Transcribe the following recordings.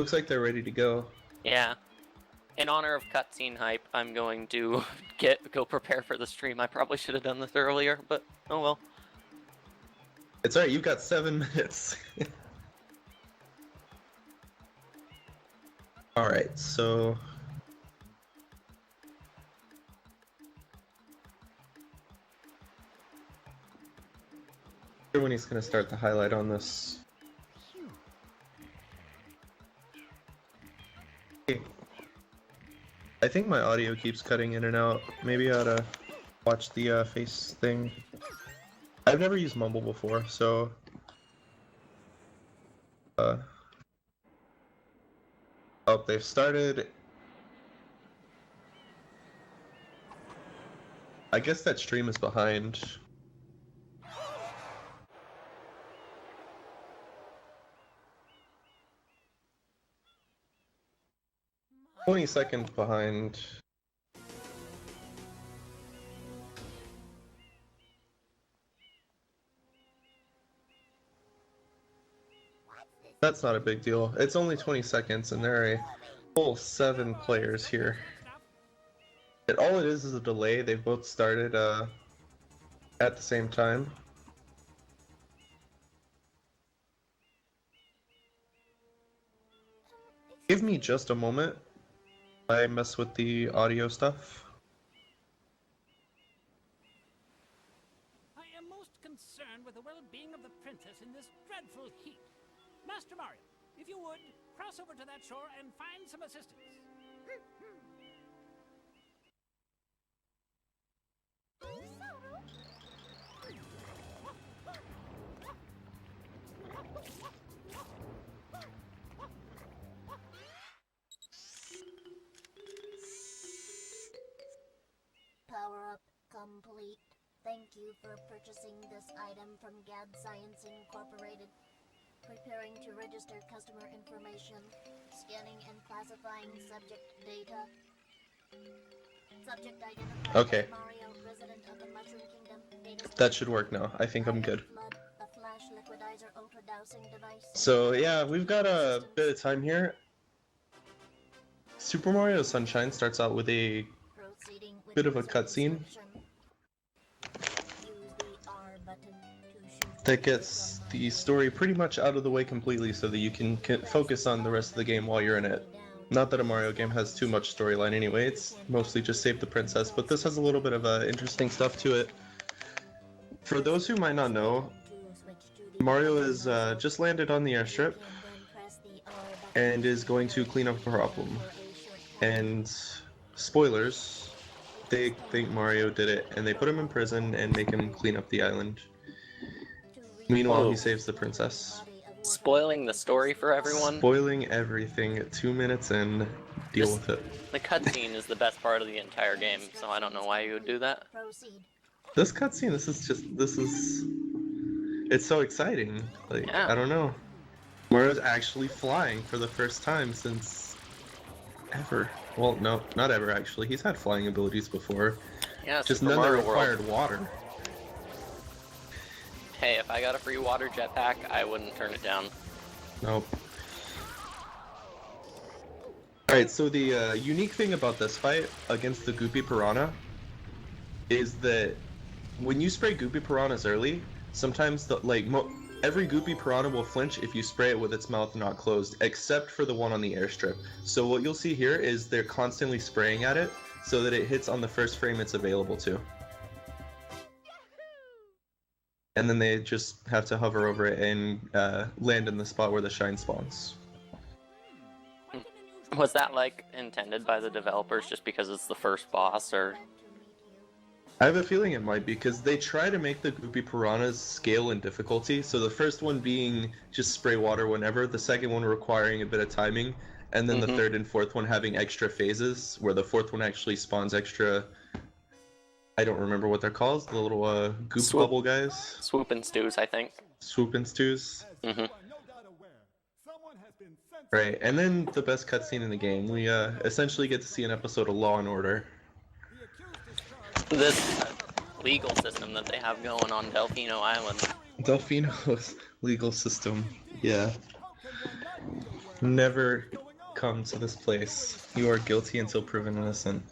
Looks like they're ready to go. Yeah. In honor of cutscene hype, I'm going to go prepare for the stream. I probably should have done this earlier, but oh well. It's alright, you've got 7 minutes. Alright, so... when he's gonna start the highlight on this. I think my audio keeps cutting in and out. Maybe I ought to watch the face thing. I've never used Mumble before, so... Oh, they've started. I guess that stream is behind. "20 seconds behind." That's not a big deal. It's only 20 seconds and there are a full 7 players here. And all it is a delay. They both started at the same time. Give me just a moment. I mess with the audio stuff. I am most concerned with the well-being of the princess in this dreadful heat. Master Mario, if you would, cross over to that shore and find some assistance. Power up complete. Thank you for purchasing this item from GAD Science Incorporated. Preparing to register customer information. Scanning and classifying subject data. Subject identified. Okay. Mario, resident of the Mushroom Kingdom. That should work now. I think I'm good. Flood, a flash liquidizer ultra-dousing device. So yeah, we've got a bit of time here. Super Mario Sunshine starts out with a Proceeding with bit of a user cutscene description. Use the R button to shoot that gets the story pretty much out of the way completely so that you can focus on the rest of the game while you're in it. Not that a Mario game has too much storyline anyway, it's mostly just save the princess, but this has a little bit of interesting stuff to it. For those who might not know, Mario has just landed on the airstrip and is going to clean up a problem. And spoilers, they think Mario did it and they put him in prison and make him clean up the island. Meanwhile, he saves the princess. Spoiling the story for everyone. Spoiling everything. 2 minutes in, deal with it. The cutscene is the best part of the entire game, so I don't know why you would do that. Proceed. This cutscene, it's so exciting. Like, Yeah. I don't know. Mario's actually flying for the first time since ever. Well, no, not ever actually. He's had flying abilities before. Yeah, Just Super none that Mario required World. water. Hey, if I got a free water jetpack, I wouldn't turn it down. Nope. Alright, so the unique thing about this fight against the Goopy Piranha is that when you spray Goopy Piranhas early, sometimes every Goopy Piranha will flinch if you spray it with its mouth not closed, except for the one on the airstrip. So what you'll see here is they're constantly spraying at it so that it hits on the first frame it's available to. And then they just have to hover over it and land in the spot where the shine spawns. Was that, like, intended by the developers just because it's the first boss, or...? I have a feeling it might be, because they try to make the Goopy Piranhas scale in difficulty, so the first one being just spray water whenever, the second one requiring a bit of timing, and then the third and fourth one having extra phases, where the fourth one actually spawns extra... I don't remember what they're called, the little goop bubble guys. Swoop and stews, I think. Swoop and stews. Mm-hmm. Right, and then the best cutscene in the game, we essentially get to see an episode of Law and Order. This legal system that they have going on Delfino Island. Delfino's legal system, yeah. Never come to this place. You are guilty until proven innocent.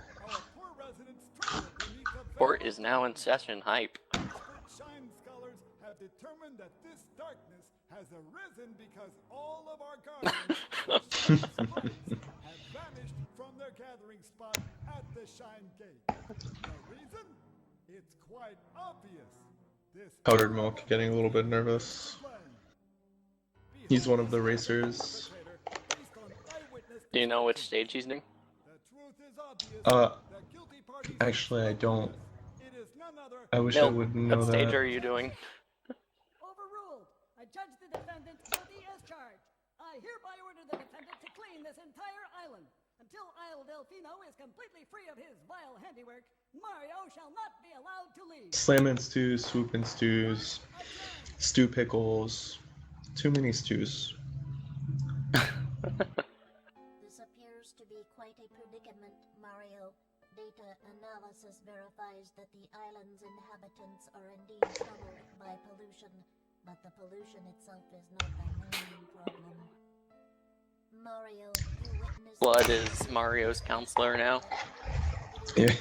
Court is now in session. Hype. Shine scholars have determined that this darkness has arisen because all of our guardians have vanished from their gathering spot at the Shine Gate. The reason? It's quite obvious. This Powdered Milk getting a little bit nervous. He's one of the racers. Do you know which stage he's doing? The truth is obvious. The guilty parties Actually, I don't. it is none other I wish I would know What stage that. are you doing? Overruled. I judge the defendant guilty as charged. I hereby order the defendant to clean this entire island. Until Isle Delfino is completely free of his vile handiwork, Mario shall not be allowed to leave. Slam and stews, swoop and stews, stew pickles. Too many stews. This appears to be quite a predicament, Mario. Data analysis verifies that the island's inhabitants are indeed troubled by pollution, but the pollution itself is not the main problem. Mario, you witnessed... Blood is Mario's counselor now. Yeah.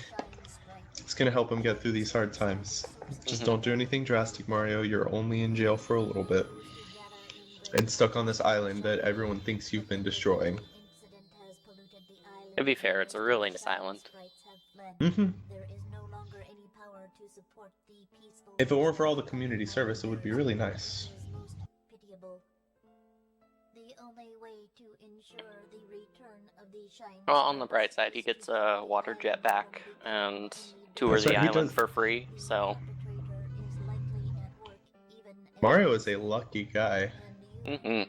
It's gonna help him get through these hard times. Just don't do anything drastic, Mario. You're only in jail for a little bit. And stuck on this island that everyone thinks you've been destroying. To be fair, it's a really nice island. If it weren't for all the community service, it would be really nice. Well, on the bright side, he gets a water jet back and tour the island for free, so... Mario is a lucky guy.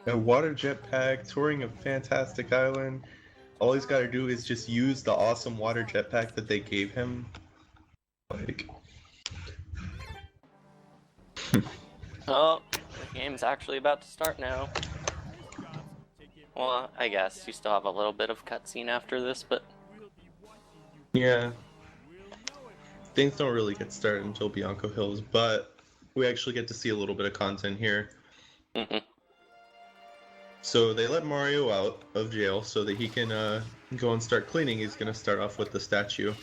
A water jetpack, touring a fantastic island. All he's got to do is just use the awesome water jetpack that they gave him. Like... Oh, the game's actually about to start now. Well, I guess you still have a little bit of cutscene after this, but... Yeah. Things don't really get started until Bianco Hills, but we actually get to see a little bit of content here. So they let Mario out of jail so that he can go and start cleaning. He's going to start off with the statue.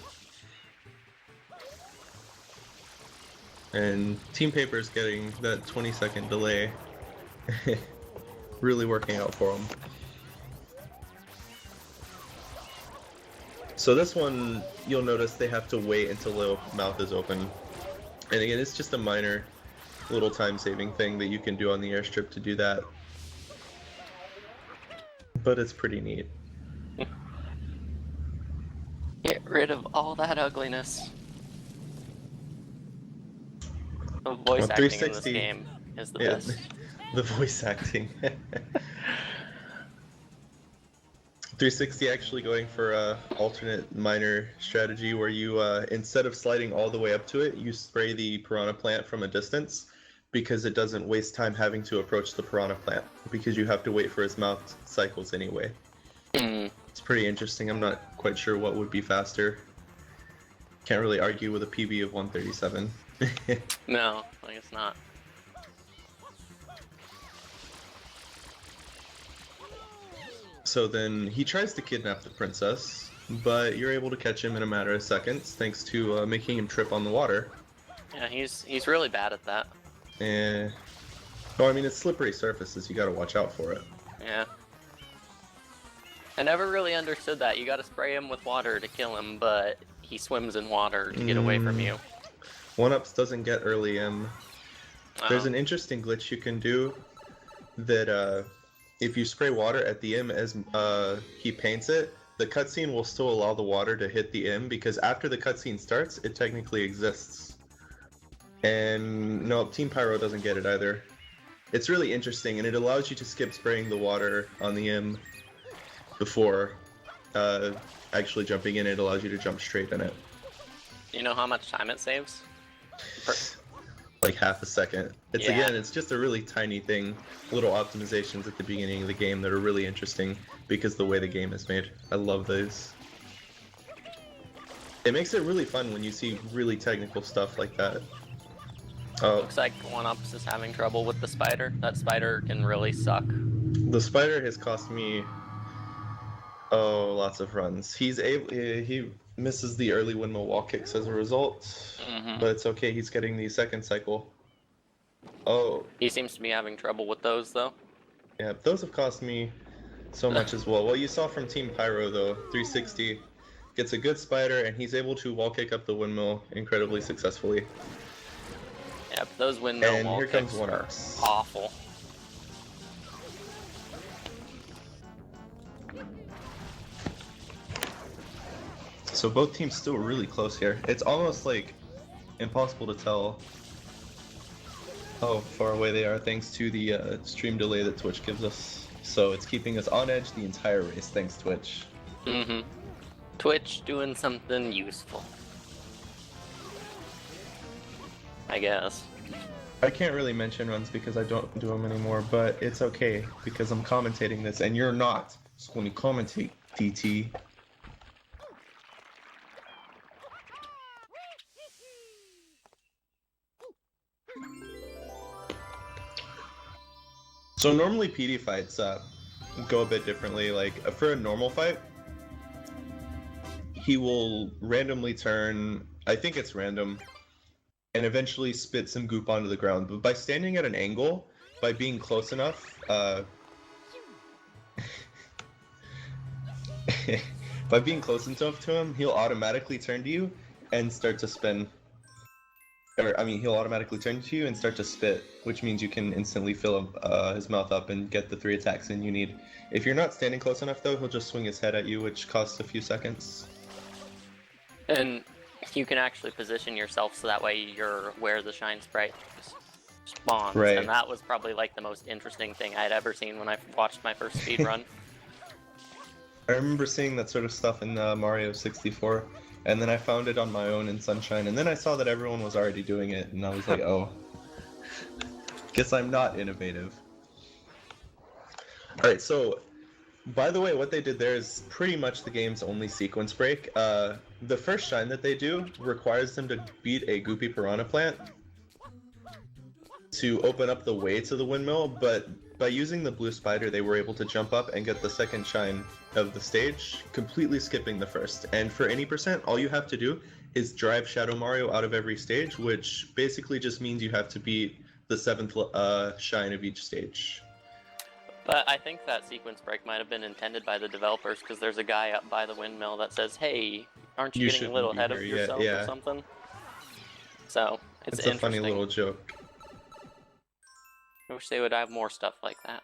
And Team Paper's getting that 20-second delay. Really working out for him. So this one, you'll notice they have to wait until the mouth is open. And again, it's just a minor little time-saving thing that you can do on the airstrip to do that. But it's pretty neat. Get rid of all that ugliness. The voice acting in this game is the best. The voice acting. 360 actually going for a alternate minor strategy where you, instead of sliding all the way up to it, you spray the piranha plant from a distance because it doesn't waste time having to approach the piranha plant because you have to wait for its mouth cycles anyway. It's pretty interesting. I'm not quite sure what would be faster. Can't really argue with a PB of 137. No, I guess not. So then he tries to kidnap the princess, but you're able to catch him in a matter of seconds thanks to making him trip on the water. Yeah, he's really bad at that. Oh, I mean, it's slippery surfaces. You gotta watch out for it. Yeah. I never really understood that. You gotta spray him with water to kill him, but he swims in water to get away from you. 1-Ups doesn't get early M. There's an interesting glitch you can do that if you spray water at the M as he paints it, the cutscene will still allow the water to hit the M because after the cutscene starts, it technically exists. And no, Team Pyro doesn't get it either. It's really interesting, and it allows you to skip spraying the water on the M before actually jumping in. It allows you to jump straight in it. Do you know how much time it saves? Like half a second. It's again, it's just a really tiny thing. Little optimizations at the beginning of the game that are really interesting because the way the game is made. I love those. It makes it really fun when you see really technical stuff like that. Looks like 1-Ups is having trouble with the spider. That spider can really suck. The spider has cost me lots of runs. He misses the early windmill wall kicks as a result, but it's okay. He's getting the second cycle. Oh, He seems to be having trouble with those, though. yeah, those have cost me so much as well. Well, you saw from Team Pyro though, 360 gets a good spider, and he's able to wall kick up the windmill incredibly successfully. Yep, those windmill And wall here comes kicks one are ups. awful. So both teams still really close here. It's almost like impossible to tell how far away they are thanks to the stream delay that Twitch gives us. So it's keeping us on edge the entire race, thanks Twitch. Twitch doing something useful, I guess. I can't really mention runs because I don't do them anymore, but it's okay because I'm commentating this and you're not. So when you commentate, DT. So normally PD fights go a bit differently. Like for a normal fight, he will randomly turn, I think it's random, and eventually spit some goop onto the ground. But by standing at an angle, by being close enough, by being close enough to him, he'll automatically turn to you and start to spin. Or, I mean, he'll automatically turn to you and start to spit, which means you can instantly fill his mouth up and get the 3 attacks in you need. If you're not standing close enough, though, he'll just swing his head at you, which costs a few seconds. And you can actually position yourself so that way you're where the Shine Sprite spawns. Right. And that was probably like the most interesting thing I'd ever seen when I watched my first speedrun. I remember seeing that sort of stuff in Mario 64, and then I found it on my own in Sunshine, and then I saw that everyone was already doing it, and I was like, oh, guess I'm not innovative. Alright, so, by the way, what they did there is pretty much the game's only sequence break. The first shine that they do requires them to beat a Goopy Piranha plant to open up the way to the windmill, but by using the blue spider, they were able to jump up and get the second shine of the stage, completely skipping the first. And for any percent, all you have to do is drive Shadow Mario out of every stage, which basically just means you have to beat the 7th shine of each stage. But I think that sequence break might have been intended by the developers because there's a guy up by the windmill that says, "Hey, aren't you getting a little ahead of yourself or something?" So it's a funny little joke. I wish they would have more stuff like that.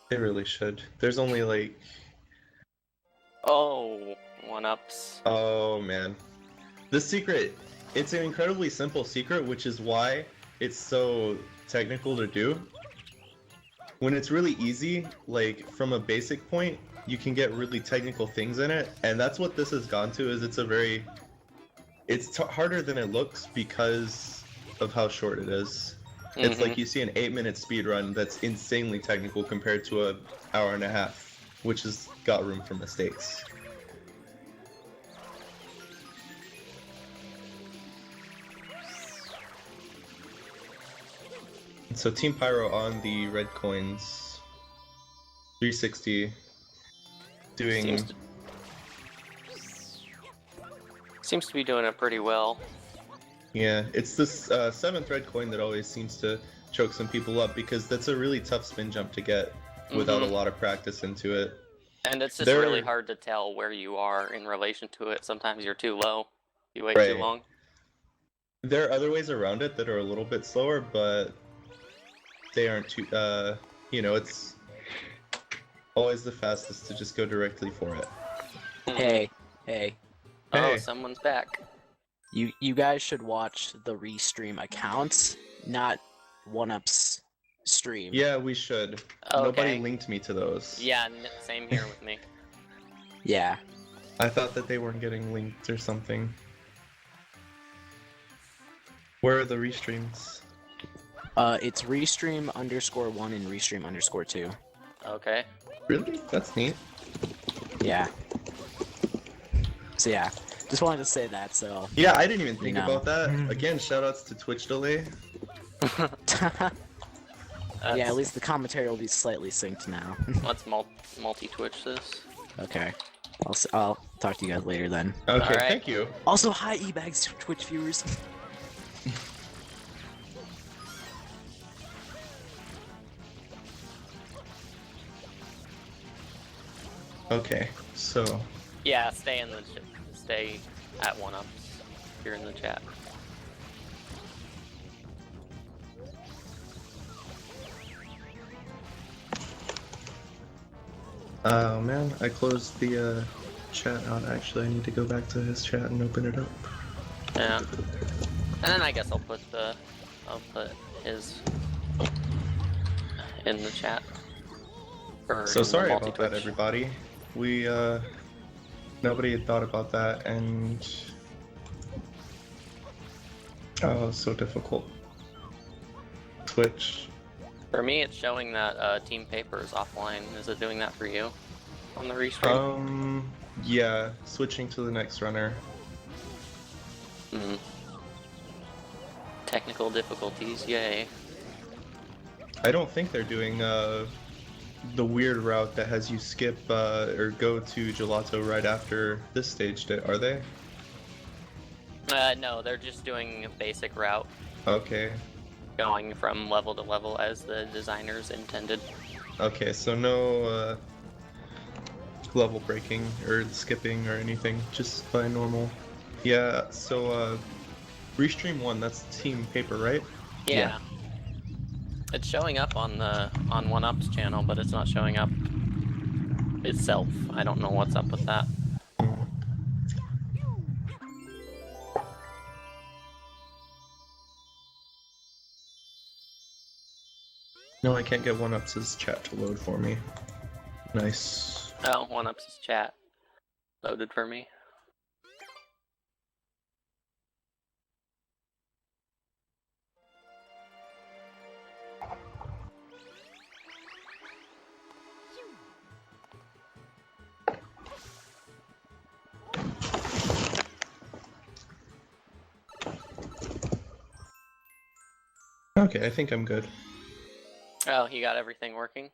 They really should. There's only like... Oh, 1-ups. Oh man. This secret, it's an incredibly simple secret, which is why it's so technical to do. When it's really easy, like from a basic point, you can get really technical things in it, and that's what this has gone to, is it's harder than it looks because of how short it is. It's like you see an 8-minute speed run that's insanely technical compared to an hour and a half, which has got room for mistakes. So Team Pyro on the red coins, 360, doing... Seems to be doing it pretty well. Yeah, it's this 7th red coin that always seems to choke some people up because that's a really tough spin jump to get without a lot of practice into it. And it's just really hard to tell where you are in relation to it. Sometimes you're too low. You wait too long. There are other ways around it that are a little bit slower, but they aren't too, it's always the fastest to just go directly for it. Hey. Oh, someone's back. You guys should watch the Restream accounts, not 1UP's stream. Yeah, we should. Okay. Nobody linked me to those. Yeah, same here with me. Yeah. I thought that they weren't getting linked or something. Where are the Restreams? It's Restream_1 and Restream_2. Okay. Really? That's neat. Yeah. So yeah, just wanted to say that, so... Yeah, I didn't even think about that. Again, shoutouts to Twitch delay. Yeah, at least the commentary will be slightly synced now. Let's multi-twitch this. Okay. I'll talk to you guys later then. Okay, Alright. thank you. Also, hi eBags Twitch viewers. Okay, so Yeah, stay at 1-ups if you're in the chat. oh man, I closed the chat out. Actually, I need to go back to his chat and open it up. Yeah. And then I guess I'll put his in the chat. Or So in the sorry about multi-twitch. that, everybody. We nobody had thought about that, and oh, it's so difficult. Twitch. For me, it's showing that Team Paper is offline. Is it doing that for you on the restream? Yeah, switching to the next runner. Technical difficulties, yay. I don't think they're doing the weird route that has you skip or go to gelato right after this stage, are they? No, they're just doing a basic route, Okay. going from level to level as the designers intended. Okay, so no level breaking or skipping or anything, just by normal. Yeah, so Restream 1, that's Team Paper, right? Yeah. It's showing up on 1UP's channel, but it's not showing up itself. I don't know what's up with that. No, I can't get 1UP's chat to load for me. Nice. Oh, 1UP's chat loaded for me. Okay, I think I'm good. Oh, you got everything working?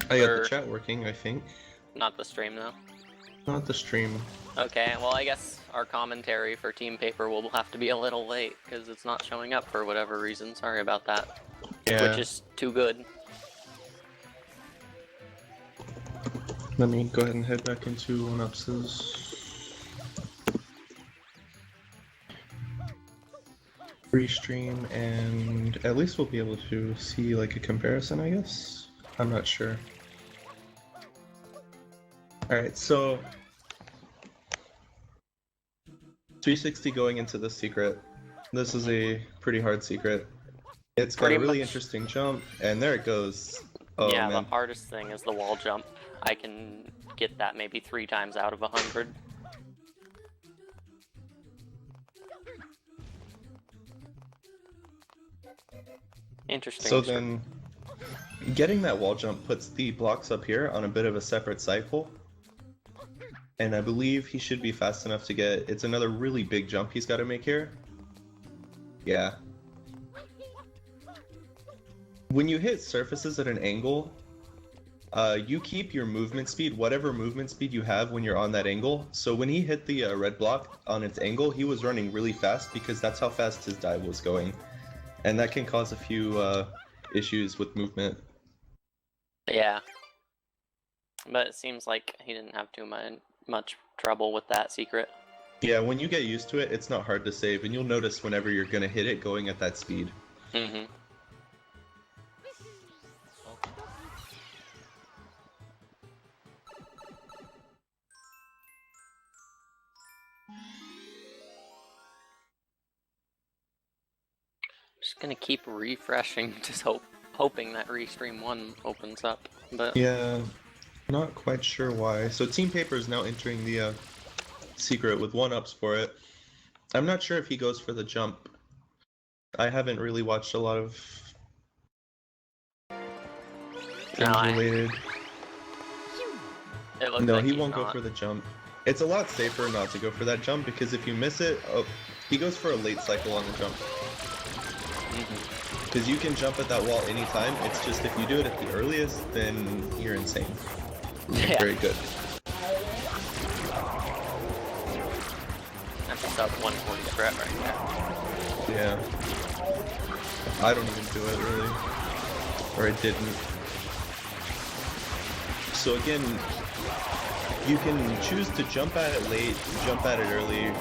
I got the chat working, I think. Not the stream, though. Not the stream. Okay, well, I guess our commentary for Team Paper will have to be a little late, because it's not showing up for whatever reason. Sorry about that. Yeah. Which is too good. Let me go ahead and head back into 1UP's. Restream, and at least we'll be able to see like a comparison, I guess. I'm not sure. Alright, so 360 going into the secret. This is a pretty hard secret. It's got a really interesting jump, and there it goes. Oh, yeah, man. the hardest thing is the wall jump. I can get that maybe 3 times out of 100. Interesting. So then, getting that wall jump puts the blocks up here on a bit of a separate cycle. And I believe he should be fast enough to get... It's another really big jump he's got to make here. Yeah. When you hit surfaces at an angle, you keep your movement speed, whatever movement speed you have when you're on that angle. So when he hit the red block on its angle, he was running really fast because that's how fast his dive was going. And that can cause a few issues with movement. Yeah. But it seems like he didn't have too much trouble with that secret. Yeah, when you get used to it, it's not hard to save, and you'll notice whenever you're going to hit it going at that speed. Mm-hmm. Just gonna keep refreshing, just hoping that Restream 1 opens up, but... Yeah, not quite sure why. So Team Paper is now entering the secret with 1UP's for it. I'm not sure if he goes for the jump. I haven't really watched a lot of things related. No, like he won't go for the jump. It's a lot safer not to go for that jump, because if you miss it, he goes for a late cycle on the jump. Because you can jump at that wall anytime. It's just if you do it at the earliest, then you're insane. Yeah. Very good. That's a sub 140 strat right there. Yeah. I don't even do it really. Or I didn't. So again, you can choose to jump at it late, jump at it early,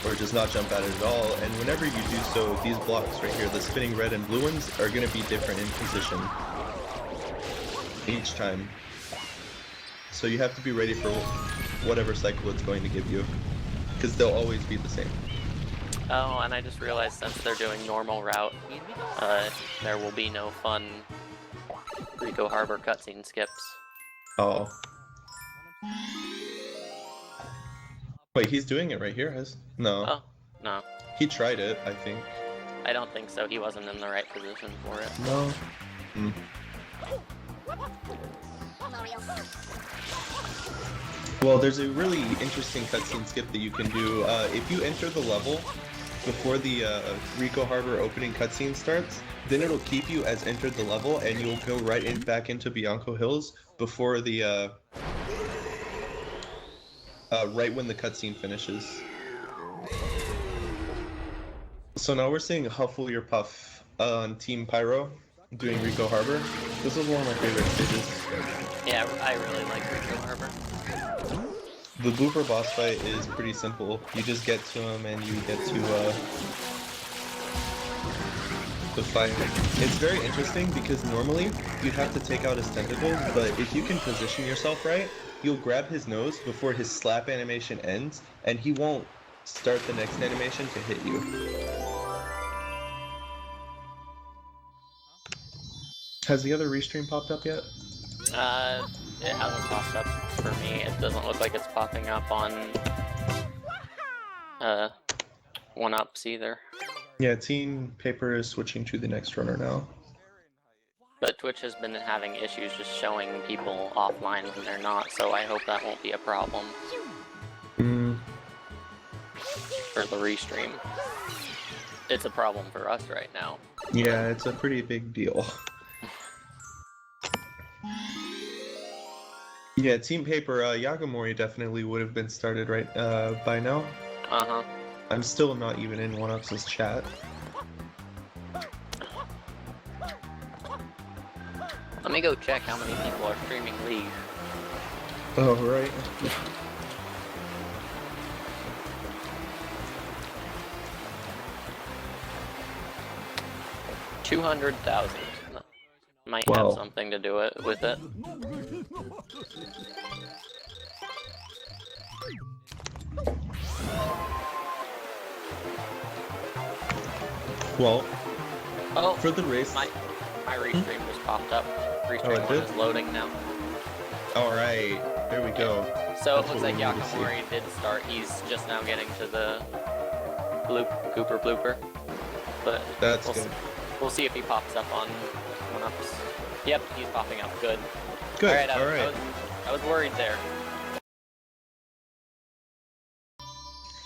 or just not jump at it at all. And whenever you do so, these blocks right here, the spinning red and blue ones, are going to be different in position each time. So you have to be ready for whatever cycle it's going to give you, because they'll always be the same. Oh, and I just realized since they're doing normal route, there will be no fun Rico Harbor cutscene skips. Oh. Wait, he's doing it right here, No. Oh, no. He tried it, I think. I don't think so. He wasn't in the right position for it. No. Hmm. Well, there's a really interesting cutscene skip that you can do. If you enter the level before the Rico Harbor opening cutscene starts, then it'll keep you as entered the level, and you'll go back into Bianco Hills before the right when the cutscene finishes. So now we're seeing Huffle Your Puff on Team Pyro doing Rico Harbor. This is one of my favorite stages. Yeah, I really like Rico Harbor. The blooper boss fight is pretty simple. You just get to him and you get to the fight. It's very interesting because normally you'd have to take out his tentacles, but if you can position yourself right, you'll grab his nose before his slap animation ends, and he won't start the next animation to hit you. Has the other restream popped up yet? It hasn't popped up for me. It doesn't look like it's popping up on 1UPS either. Yeah, Team Paper is switching to the next runner now. But Twitch has been having issues just showing people offline when they're not, so I hope that won't be a problem for the restream. It's a problem for us right now. Yeah, it's a pretty big deal. Yeah, Team Paper, Yagamori definitely would have been started right by now. Uh-huh. I'm still not even in 1UP's chat. Let me go check how many people are streaming League. Oh, right. 200,000. Might Wow. have something to do with it. Well, Oh, for the race... my restream just popped up. Restream it 1 did? is loading now. Alright, there we go. So That's it looks what like we need to see. Yakamori did start. He's just now getting to the Cooper blooper. But That's good. We'll see if he pops up on 1UPS. Yep, he's popping up. Good. Good, Alright, I was worried there.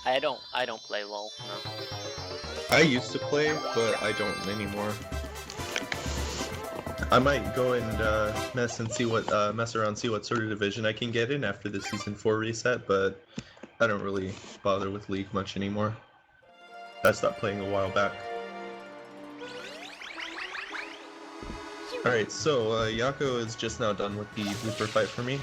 I don't play LOL, no. I used to play, but I don't anymore. I might go and mess around, see what sort of division I can get in after the Season 4 reset, but I don't really bother with League much anymore. I stopped playing a while back. Alright, so Yako is just now done with the blooper fight for me.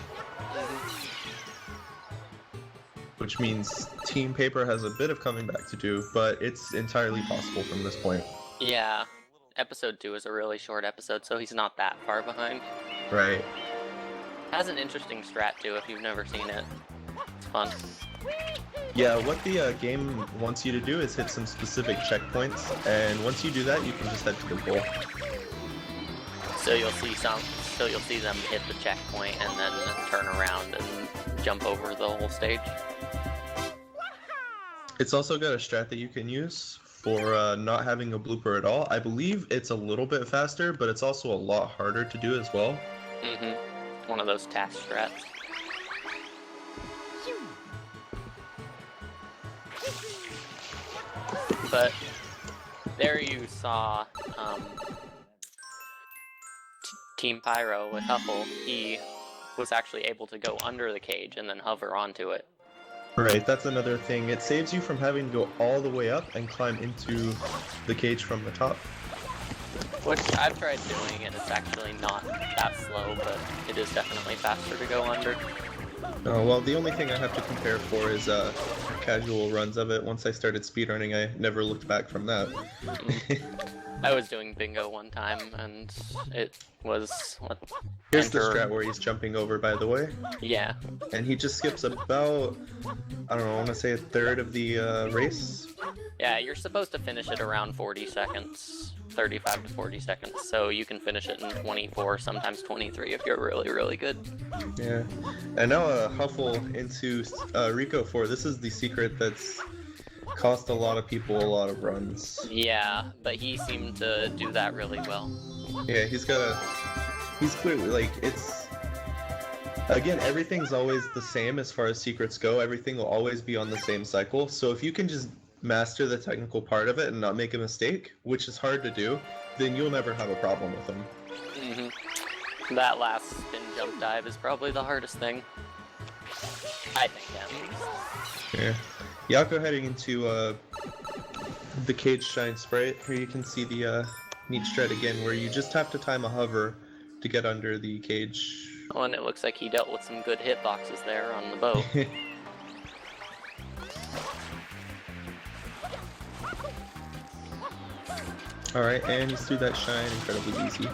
Which means Team Paper has a bit of coming back to do, but it's entirely possible from this point. Yeah. Episode 2 is a really short episode, so he's not that far behind. Right. Has an interesting strat too if you've never seen it. It's fun. Yeah, what the game wants you to do is hit some specific checkpoints, and once you do that, you can just head to the goal. So you'll see them hit the checkpoint and then turn around and jump over the whole stage. It's also got a strat that you can use for not having a blooper at all. I believe it's a little bit faster, but it's also a lot harder to do as well. Mm-hmm. One of those task strats. But there you saw Team Pyro with Huffle, he was actually able to go under the cage and then hover onto it. Right, that's another thing. It saves you from having to go all the way up and climb into the cage from the top. Which I've tried doing, and it's actually not that slow, but it is definitely faster to go under. Oh, well, the only thing I have to compare for is casual runs of it. Once I started speedrunning, I never looked back from that. I was doing bingo one time, and it was... Here's the strat where he's jumping over, by the way. Yeah. And he just skips about, I don't know, I want to say a third of the race. Yeah, you're supposed to finish it around 40 seconds. 35 to 40 seconds, so you can finish it in 24, sometimes 23 if you're really, really good. Yeah. And now Huffle into Rico 4. This is the secret that's cost a lot of people a lot of runs. Yeah, but he seemed to do that really well. Yeah, he's clearly, like, it's... Again, everything's always the same as far as secrets go. Everything will always be on the same cycle. So if you can just master the technical part of it and not make a mistake, which is hard to do, then you'll never have a problem with them. Mm-hmm. That last spin jump dive is probably the hardest thing. I think, at least. Yeah. Yako heading into the cage shine sprite. Here you can see the neat strat again, where you just have to time a hover to get under the cage. Oh, and it looks like he dealt with some good hitboxes there on the boat. Alright, and he's through that shine incredibly easy.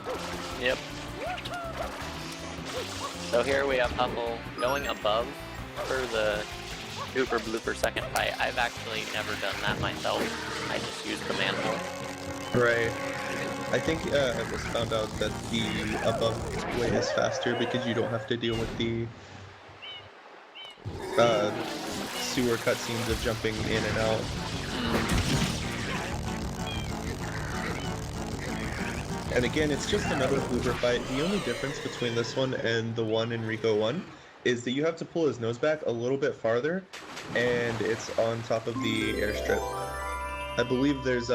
Yep. So here we have Huffle going above for the Duper Blooper second fight. I've actually never done that myself. I just use the manhole. Right. I think it was found out that the above way is faster because you don't have to deal with the sewer cutscenes of jumping in and out. And again, it's just another blooper fight. The only difference between this one and the one in Rico 1 is that you have to pull his nose back a little bit farther, and it's on top of the airstrip. I believe there's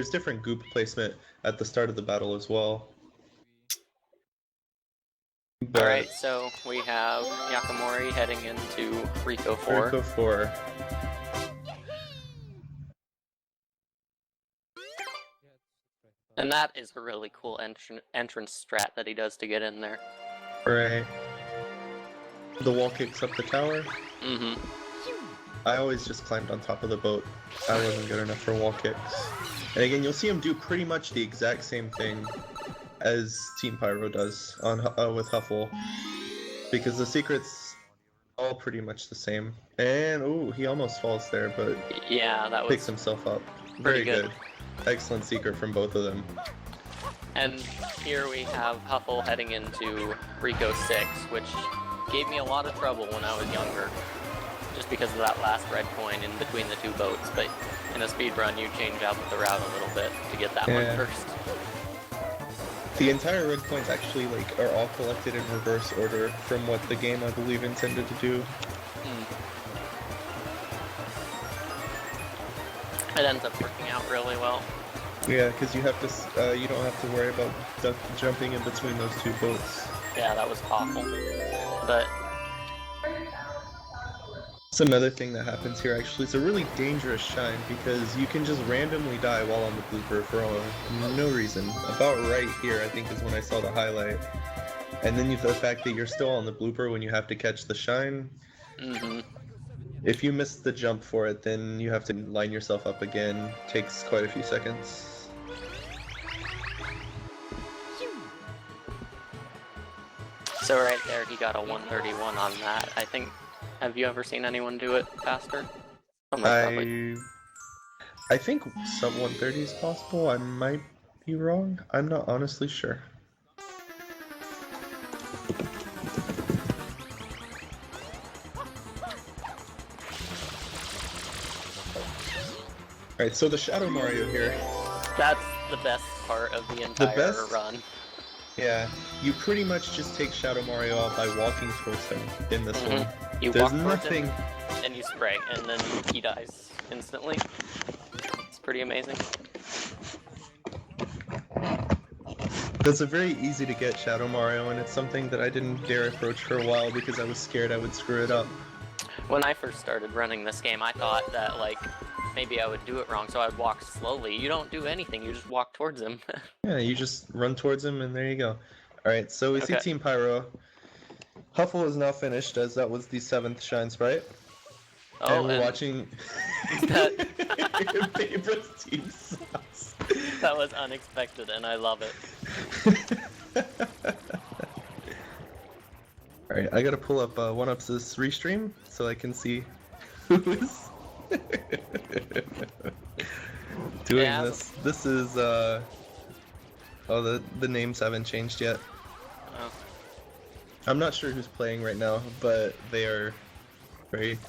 different goop placement at the start of the battle as well. Alright, so we have Yakamori heading into Rico 4. Rico 4. And that is a really cool entrance strat that he does to get in there. Right. The wall kicks up the tower. Mm-hmm. I always just climbed on top of the boat. I wasn't good enough for wall kicks. And again, you'll see him do pretty much the exact same thing as Team Pyro does on with Huffle, because the secret's all pretty much the same. And ooh, he almost falls there, but yeah, that was picks himself up. Very good. Excellent secret from both of them. And here we have Huffle heading into Rico 6, which gave me a lot of trouble when I was younger, just because of that last red coin in between the two boats. But in a speedrun, you change out the route a little bit to get that one first. The entire red coins actually are all collected in reverse order from what the game, I believe, intended to do. It ends up working out really well. Yeah, because you have to, you don't have to worry about jumping in between those two boats. Yeah, that was awful. But it's another thing that happens here. Actually, it's a really dangerous shine because you can just randomly die while on the blooper for no reason. About right here, I think, is when I saw the highlight. And then the fact that you're still on the blooper when you have to catch the shine. Mm-hmm. If you miss the jump for it, then you have to line yourself up again. Takes quite a few seconds. So right there, he got a 131 on that. I think. Have you ever seen anyone do it faster? I think sub 130 is possible. I might be wrong. I'm not honestly sure. Alright, so the Shadow Mario here. That's the best part of the entire run. Yeah, you pretty much just take Shadow Mario out by walking towards him in this one. You walk towards him, and you spray, and then he dies instantly. It's pretty amazing. That's a very easy to get Shadow Mario, and it's something that I didn't dare approach for a while because I was scared I would screw it up. When I first started running this game, I thought that, like, maybe I would do it wrong, so I'd walk slowly. You don't do anything, you just walk towards him. Yeah, you just run towards him, and there you go. Alright, so we see Okay. Team Pyro. Huffle is now finished, as that was the 7th Shine Sprite. Oh, and we're and watching that- your favorite team sauce. that was unexpected, and I love it. Alright, I gotta pull up One-Up's restream so I can see who is doing Yeah. this. This is, oh, the names haven't changed yet. Oh. I'm not sure who's playing right now, but they are very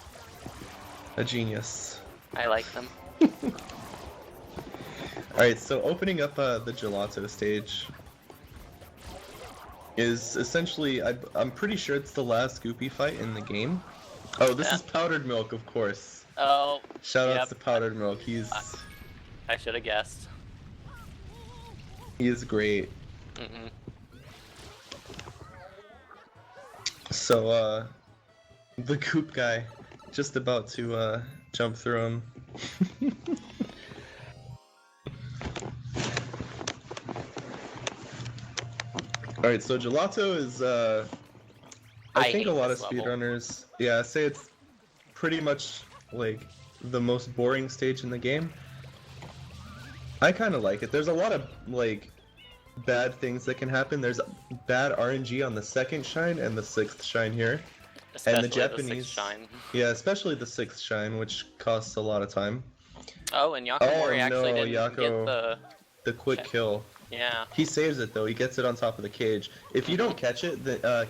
a genius. I like them. Alright, so opening up the gelato stage is essentially, I'm pretty sure it's the last Goopy fight in the game. Oh, this Yeah. is Powdered Milk, of course. Oh, Shoutouts yep. to Powdered Milk. I should have guessed. He is great. Mm-mm. So, the Goop guy, just about to jump through him. Alright, so Gelato is, I think hate a lot of this level. speedrunners, yeah, say it's pretty much, like, the most boring stage in the game. I kind of like it. There's a lot of, like, bad things that can happen. There's bad RNG on the 2nd shine and the 6th shine here. Especially and the Japanese, sixth shine. yeah, especially the 6th shine, which costs a lot of time. Oh, and Yakomori actually no, didn't get The quick kill. yeah. He saves it though. He gets it on top of the cage. If you don't catch it,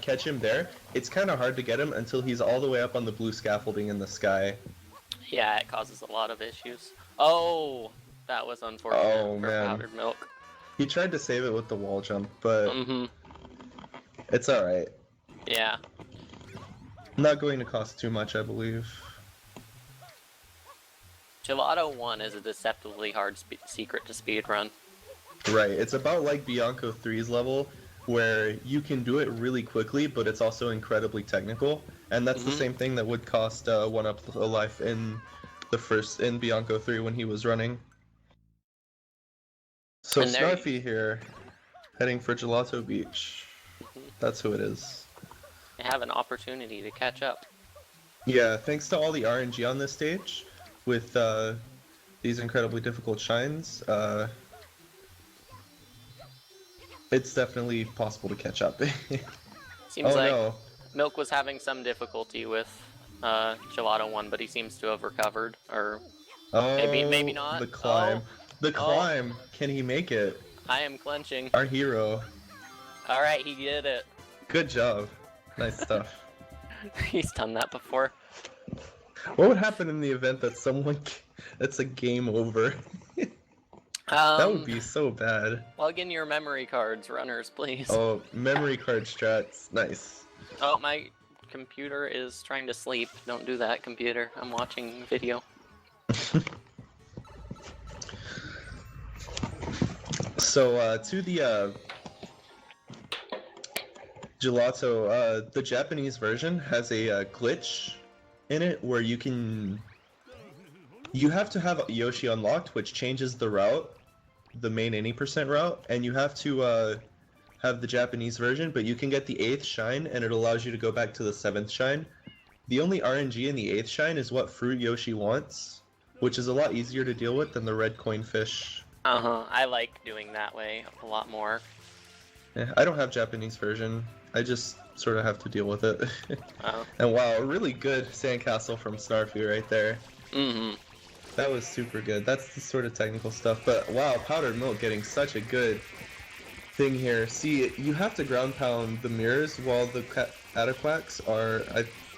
catch him there, it's kind of hard to get him until he's all the way up on the blue scaffolding in the sky. Yeah, it causes a lot of issues. Oh, that was unfortunate Oh, for man. Powdered Milk. He tried to save it with the wall jump, but Mm-hmm. it's alright. Yeah. Not going to cost too much, I believe. Gelato 1 is a deceptively hard secret to speedrun. Right, it's about like Bianco 3's level, where you can do it really quickly, but it's also incredibly technical, and that's the Mhm. same thing that would cost One-Up a life in Bianco 3 when he was running. So And there- Snarfy here, heading for Gelato Beach. That's who it is. You have an opportunity to catch up. Yeah, thanks to all the RNG on this stage, with these incredibly difficult shines, it's definitely possible to catch up. Seems Oh like no. Milk was having some difficulty with Gelato 1, but he seems to have recovered. Or Oh, maybe not. The climb. Oh. The climb. Can he make it? I am clenching. Our hero. Alright, he did it. Good job. Nice stuff. He's done that before. What would happen in the event that that's a game over? That would be so bad. Plug in your memory cards, runners, please. Oh, memory card strats. Nice. Oh, my computer is trying to sleep. Don't do that, computer. I'm watching video. So, to the Gelato, the Japanese version has a glitch in it where you have to have Yoshi unlocked, which changes the route, the main any % route, and you have to have the Japanese version, but you can get the 8th shine, and it allows you to go back to the 7th shine. The only RNG in the 8th shine is what fruit Yoshi wants, which is a lot easier to deal with than the red coin fish. Uh-huh, I like doing that way a lot more. Yeah, I don't have Japanese version. I just sort of have to deal with it. Oh. And wow, a really good sandcastle from Snarfy right there. Mm-hmm. That was super good. That's the sort of technical stuff. But wow, Powdered Milk getting such a good thing here. See, you have to ground pound the mirrors while the cataquacks are...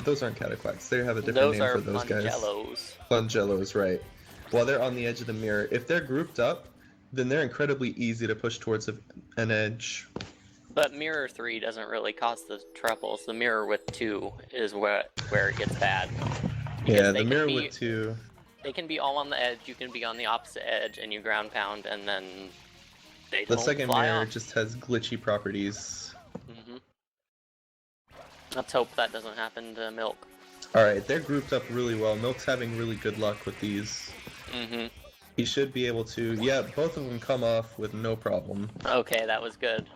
those aren't cataquacks. They have a different name for those guys. Plungellos. Plungellos, right. While they're on the edge of the mirror. If they're grouped up, then they're incredibly easy to push towards an edge. But Mirror 3 doesn't really cause the troubles. The Mirror with 2 is where it gets bad. Yeah, they the can mirror be- with 2... They can be all on the edge, you can be on the opposite edge, and you ground pound, and then They The don't second fly mirror off. just has glitchy properties. Hmm. Let's hope that doesn't happen to Milk. Alright, they're grouped up really well. Milk's having really good luck with these. Hmm. He should be able to... Yeah, both of them come off with no problem. Okay, that was good.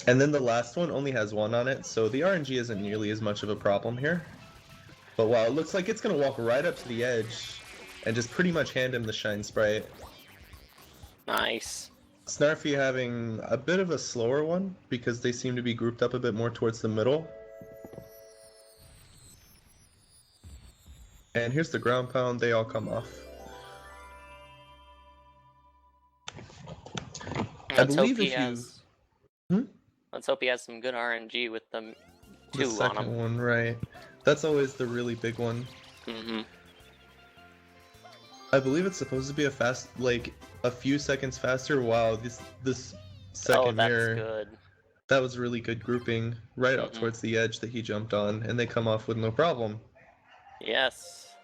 And then the last one only has 1 on it, so the RNG isn't nearly as much of a problem here. But wow, it looks like it's going to walk right up to the edge and just pretty much hand him the Shine Sprite. Nice. Snarfy having a bit of a slower one because they seem to be grouped up a bit more towards the middle. And here's the ground pound, they all come off. Let's hope believe he if you- has. Hmm? Let's hope he has some good RNG with them The 2 on second him. one, right. That's always the really big one. Hmm. I believe it's supposed to be a fast, like, a few seconds faster. Wow, this second Oh, that's mirror, good. that was really good grouping right out Mhm. towards the edge that he jumped on, and they come off with no problem. Yes.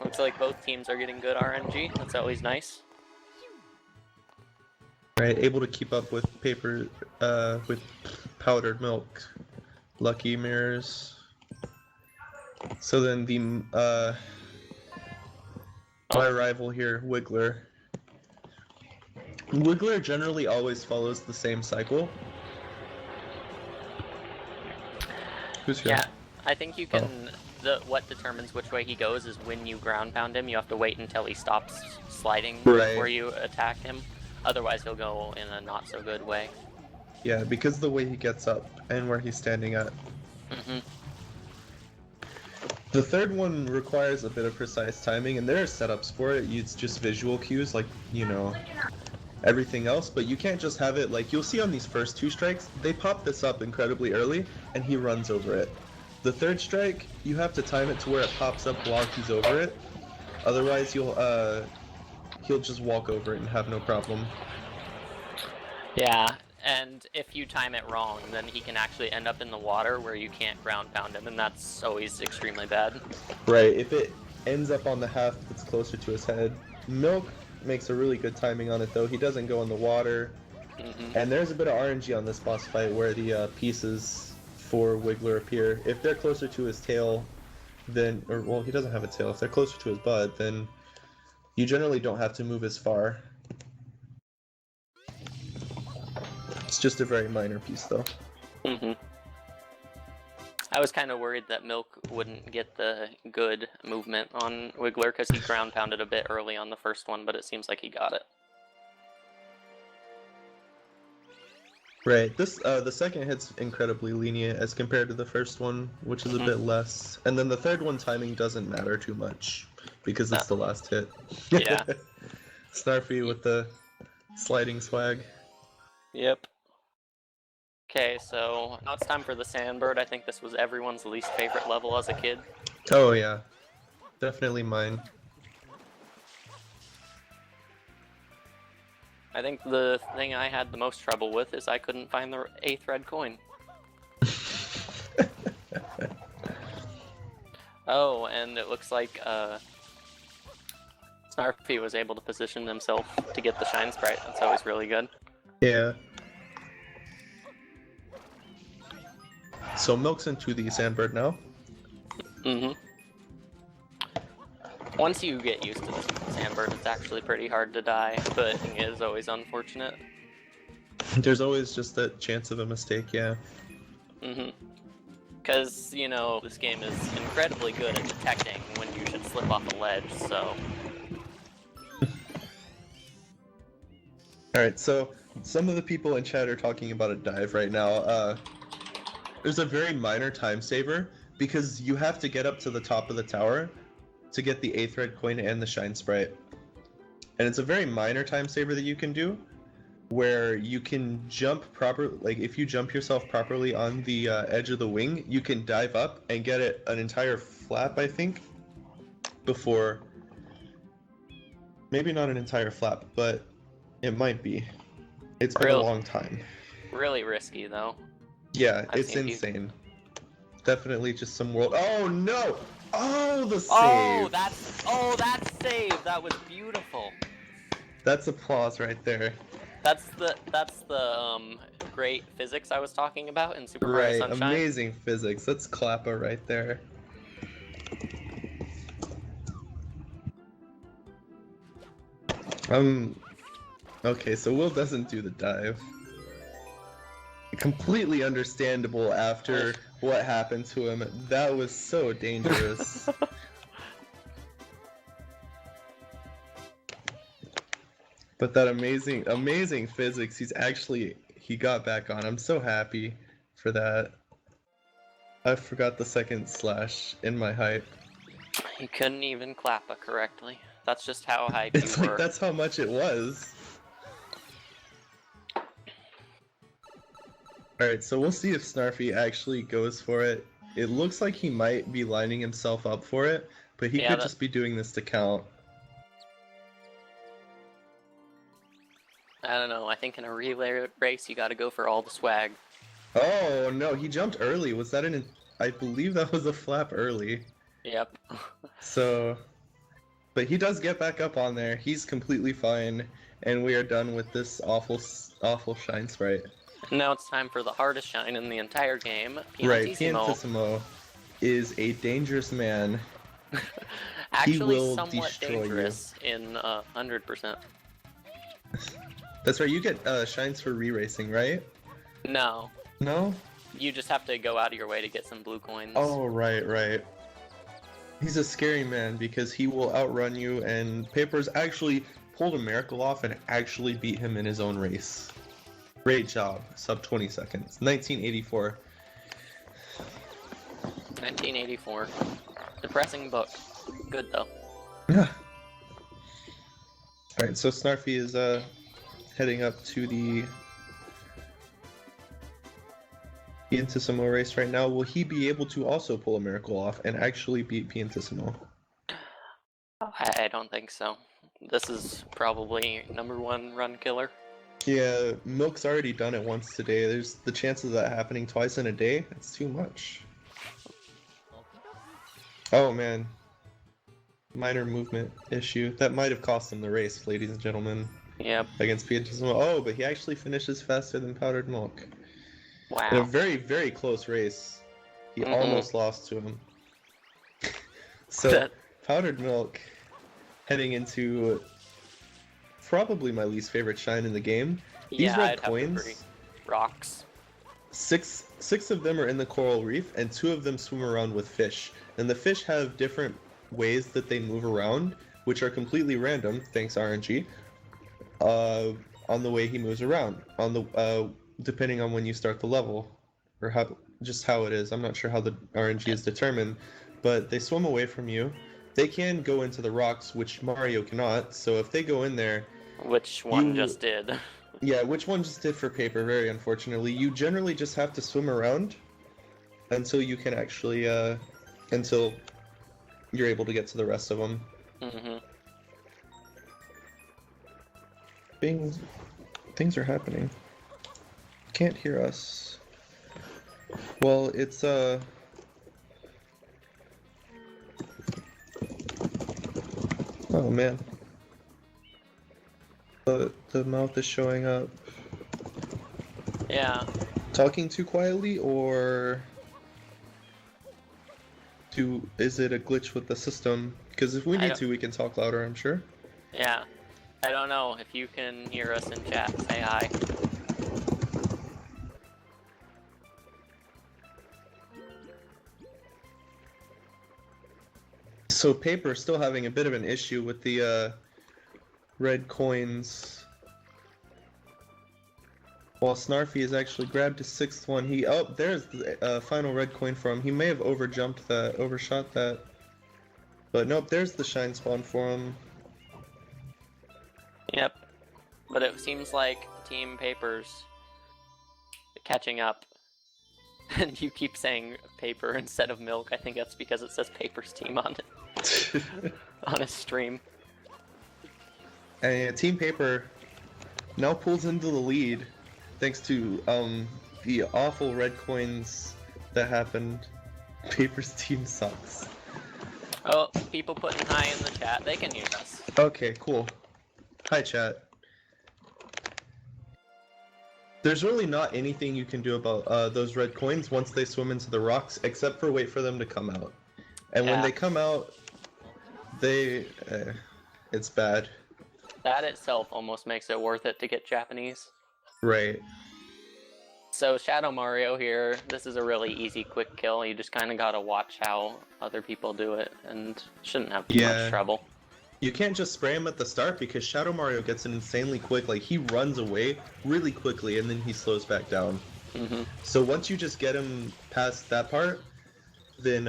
Looks like both teams are getting good RNG. That's always nice. Right, able to keep up with with powdered milk. Lucky mirrors. So then the, my rival here, Wiggler. Wiggler generally always follows the same cycle. Who's here? Yeah, I think you can. What determines which way he goes is when you ground pound him. You have to wait until he stops sliding Right. before you attack him. Otherwise, he'll go in a not so good way. Yeah, because of the way he gets up and where he's standing at. Hmm. The third one requires a bit of precise timing, and there are setups for it. It's just visual cues, like, you know, everything else, but you can't just have it, like, you'll see on these first 2 strikes, they pop this up incredibly early, and he runs over it. The third strike, you have to time it to where it pops up while he's over it. Otherwise, he'll just walk over it and have no problem. Yeah, and if you time it wrong, then he can actually end up in the water where you can't ground pound him, and that's always extremely bad. Right, if it ends up on the half that's closer to his head. Milk makes a really good timing on it, though. He doesn't go in the water. Hmm. And there's a bit of RNG on this boss fight where the pieces for Wiggler appear. If they're closer to his tail, then, or well, he doesn't have a tail. If they're closer to his butt, then you generally don't have to move as far. It's just a very minor piece, though. Hmm. I was kind of worried that Milk wouldn't get the good movement on Wiggler because he ground pounded a bit early on the first one, but it seems like he got it. Right. This the second hit's incredibly lenient as compared to the first one, which is a bit less. And then the third one timing doesn't matter too much because it's the last hit. Yeah. Snarfy with the sliding swag. Yep. Okay, so now it's time for the Sandbird. I think this was everyone's least favorite level as a kid. Oh yeah, definitely mine. I think the thing I had the most trouble with is I couldn't find the 8th red coin. Oh, and it looks like Snarfy was able to position himself to get the Shine Sprite. That's always really good. Yeah. So Milk's into the Sandbird now. Mm-hmm. Once you get used to the Sandbird, it's actually pretty hard to die, but it is always unfortunate. There's always just that chance of a mistake, yeah. Mm-hmm. Because, you know, this game is incredibly good at detecting when you should slip off a ledge, so... Alright, so some of the people in chat are talking about a dive right now. There's a very minor time saver, because you have to get up to the top of the tower to get the 8th red coin and the Shine Sprite. And it's a very minor time saver that you can do, where you can jump properly, like if you jump yourself properly on the edge of the wing, you can dive up and get it an entire flap, I think, before... Maybe not an entire flap, but it might be. It's been a long time. Really risky, though. Yeah, I've it's seen insane. Definitely just some world... Oh no! Oh, the save! That save! That was beautiful. That's applause right there. That's the great physics I was talking about in Super Mario Right, Sunshine. amazing physics. That's Klappa right there. Okay, so Will doesn't do the dive. Completely understandable after what happened to him. That was so dangerous. But that amazing physics, he got back on. I'm so happy for that. I forgot the second slash in my hype. He couldn't even clap it correctly. That's just how hype It's you like were. that's how much it was. Alright, so we'll see if Snarfy actually goes for it. It looks like he might be lining himself up for it, but he could just be doing this to count. I don't know, I think in a relay race you gotta go for all the swag. Oh no, he jumped early. Was that I believe that was a flap early. Yep. So, but he does get back up on there. He's completely fine, and we are done with this awful shine sprite. Now it's time for the hardest shine in the entire game, Piantissimo. Right, Piantissimo is a dangerous man. Actually, will somewhat destroy dangerous in 100%. That's right, you get shines for re-racing, right? No, No? you just have to go out of your way to get some blue coins. Oh, right. He's a scary man because he will outrun you, and Papers actually pulled a miracle off and actually beat him in his own race. Great job. Sub 20 seconds. 1984. 1984. Depressing book. Good though. Yeah. Alright, so Snarfy is heading up to the Piantissimo race right now. Will he be able to also pull a miracle off and actually beat Piantissimo? I don't think so. This is probably #1 run killer. Yeah, Milk's already done it once today. There's the chances of that happening twice in a day. That's too much. Oh man. Minor movement issue. That might have cost him the race, ladies and gentlemen. Yep. Against Piantissimo. Oh, but he actually finishes faster than Powdered Milk. Wow. In a very, very close race. He almost lost to him. So, Powdered Milk heading into probably my least favorite shine in the game. These red coins, rocks. Six of them are in the coral reef, and 2 of them swim around with fish. And the fish have different ways that they move around, which are completely random, thanks RNG, on the way he moves around, on the depending on when you start the level, or how it is. I'm not sure how the RNG is determined, but they swim away from you. They can go into the rocks, which Mario cannot. So if they go in there, which one just did? Yeah, which one just did for Paper, very unfortunately. You generally just have to swim around until you can actually, until you're able to get to the rest of them. Things are happening. Can't hear us. Well, it's, oh man. The mouth is showing up. Yeah. Talking too quietly, or is it a glitch with the system? Because if we need to, we can talk louder, I'm sure. Yeah. I don't know. If you can hear us in chat, say hi. So Paper still having a bit of an issue with the red coins. While Snarfy has actually grabbed his 6th one. There's the final red coin for him. He may have overshot that. But nope, there's the shine spawn for him. Yep. But it seems like Team Paper's catching up. And you keep saying Paper instead of Milk. I think that's because it says Paper's team on it. On his stream. And Team Paper now pulls into the lead thanks to the awful red coins that happened. Paper's team sucks. Oh, people putting hi in the chat. They can hear us. Okay, cool. Hi, chat. There's really not anything you can do about those red coins once they swim into the rocks, except for wait for them to come out. And when Yeah. they come out, it's bad. That itself almost makes it worth it to get Japanese. Right. So Shadow Mario here, this is a really easy quick kill. You just kind of gotta watch how other people do it, and shouldn't have too much trouble. You can't just spray him at the start because Shadow Mario gets an insanely quick, like he runs away really quickly and then he slows back down. Mm-hmm. So once you just get him past that part, then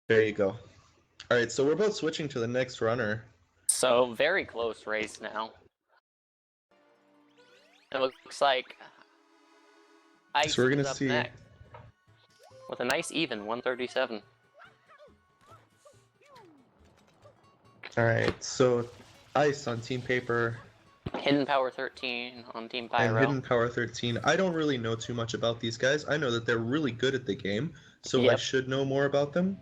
there you go. Alright, so we're both switching to the next runner. So very close race now. It looks like Ice So we're gonna is up see next with a nice even 137. Alright, so Ice on Team Paper Hidden Power 13 on Team and Pyro. Hidden Power 13. I don't really know too much about these guys. I know that they're really good at the game, so I Yep. should know more about them.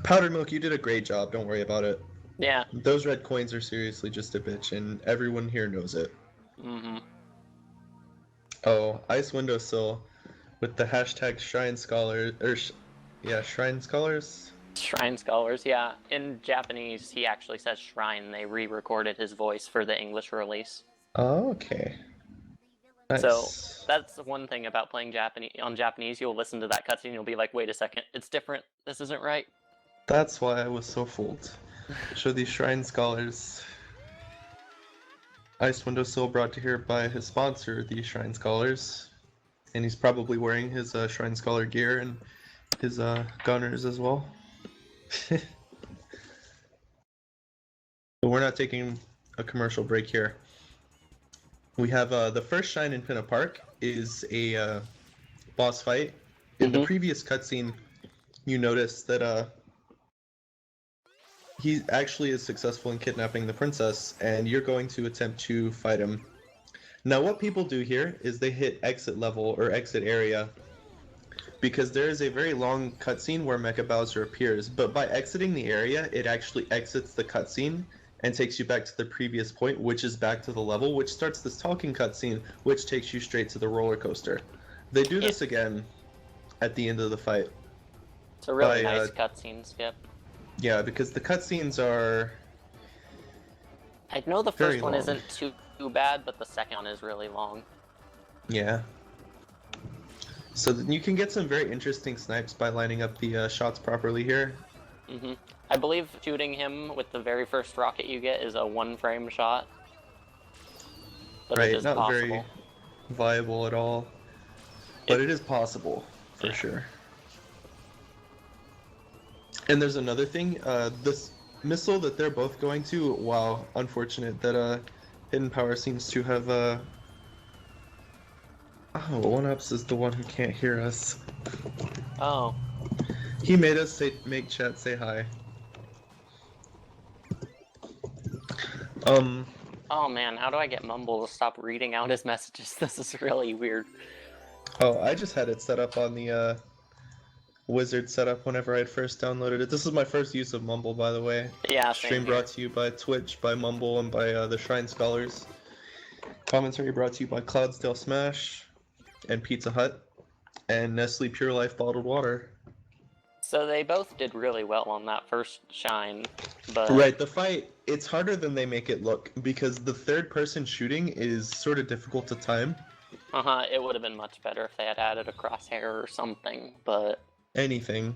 Powdered Milk, you did a great job. Don't worry about it. Yeah. Those red coins are seriously just a bitch, and everyone here knows it. Mm-hmm. Oh, Ice Windowsill with the hashtag Shrine Scholar, Shrine Scholars. Shrine Scholars, yeah. In Japanese, he actually says Shrine. They re-recorded his voice for the English release. Oh, okay. Nice. So that's one thing about playing Japanese. You'll listen to that cutscene, you'll be like, wait a second, it's different. This isn't right. That's why I was so fooled. Show these Shrine Scholars. Ice Windowsill brought to here by his sponsor, the Shrine Scholars. And he's probably wearing his Shrine Scholar gear and his gunners as well. But we're not taking a commercial break here. We have the first Shine in Pinna Park is a boss fight. In the previous cutscene, you notice that he actually is successful in kidnapping the princess, and you're going to attempt to fight him. Now, what people do here is they hit exit level or exit area, because there is a very long cutscene where Mecha Bowser appears, but by exiting the area, it actually exits the cutscene and takes you back to the previous point, which is back to the level, which starts this talking cutscene, which takes you straight to the roller coaster. They do this again at the end of the fight. It's a really nice cutscene, Skip. Yeah, because the cutscenes are... I know the first one long. isn't too bad, but the second one is really long. Yeah. So then you can get some very interesting snipes by lining up the shots properly here. Mm-hmm. I believe shooting him with the very first rocket you get is a one-frame shot. But Right, it is not possible. very viable at all. But it is possible, for sure. And there's another thing, this missile that they're both going to, wow, unfortunate that Hidden Power seems to have Oh, One-Ups is the one who can't hear us. Oh. He made us make chat say hi. Oh man, how do I get Mumble to stop reading out his messages? This is really weird. Oh, I just had it set up on the wizard setup whenever I had first downloaded it. This is my first use of Mumble, by the way. Yeah, Stream same brought to you by Twitch, by Mumble, and by the Shrine Scholars. Commentary brought to you by Cloudsdale Smash, and Pizza Hut, and Nestle Pure Life Bottled Water. So they both did really well on that first shine, but... Right, the fight, it's harder than they make it look, because the third person shooting is sort of difficult to time. It would have been much better if they had added a crosshair or something, but... Anything.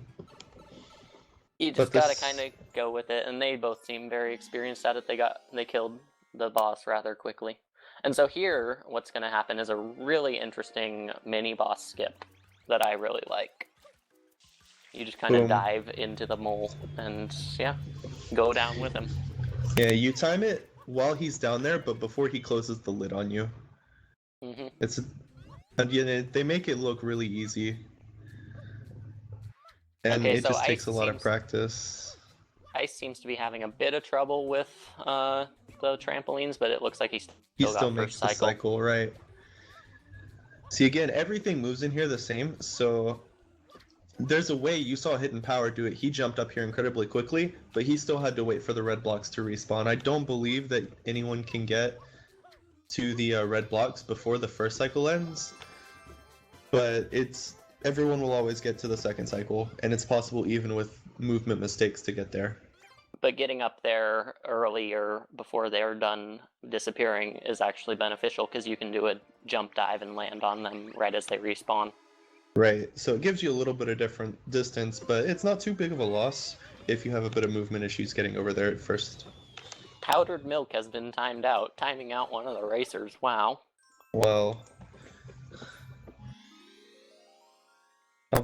You just gotta kind of go with it, and they both seem very experienced at it. They killed the boss rather quickly. And so here, what's gonna happen is a really interesting mini-boss skip that I really like. You just kind of dive into the mole, and yeah, go down with him. Yeah, you time it while he's down there, but before he closes the lid on you. And yeah, they make it look really easy. And it just takes a lot of practice. Ice seems to be having a bit of trouble with the trampolines, but it looks like he still makes the cycle, right? See, again, everything moves in here the same, so there's a way you saw Hidden Power do it. He jumped up here incredibly quickly, but he still had to wait for the red blocks to respawn. I don't believe that anyone can get to the red blocks before the first cycle ends, but everyone will always get to the second cycle, and it's possible even with movement mistakes to get there. But getting up there early or before they're done disappearing is actually beneficial because you can do a jump dive and land on them right as they respawn. Right, so it gives you a little bit of different distance, but it's not too big of a loss if you have a bit of movement issues getting over there at first. Powdered milk has been timed out, timing out one of the racers. Wow. Well, I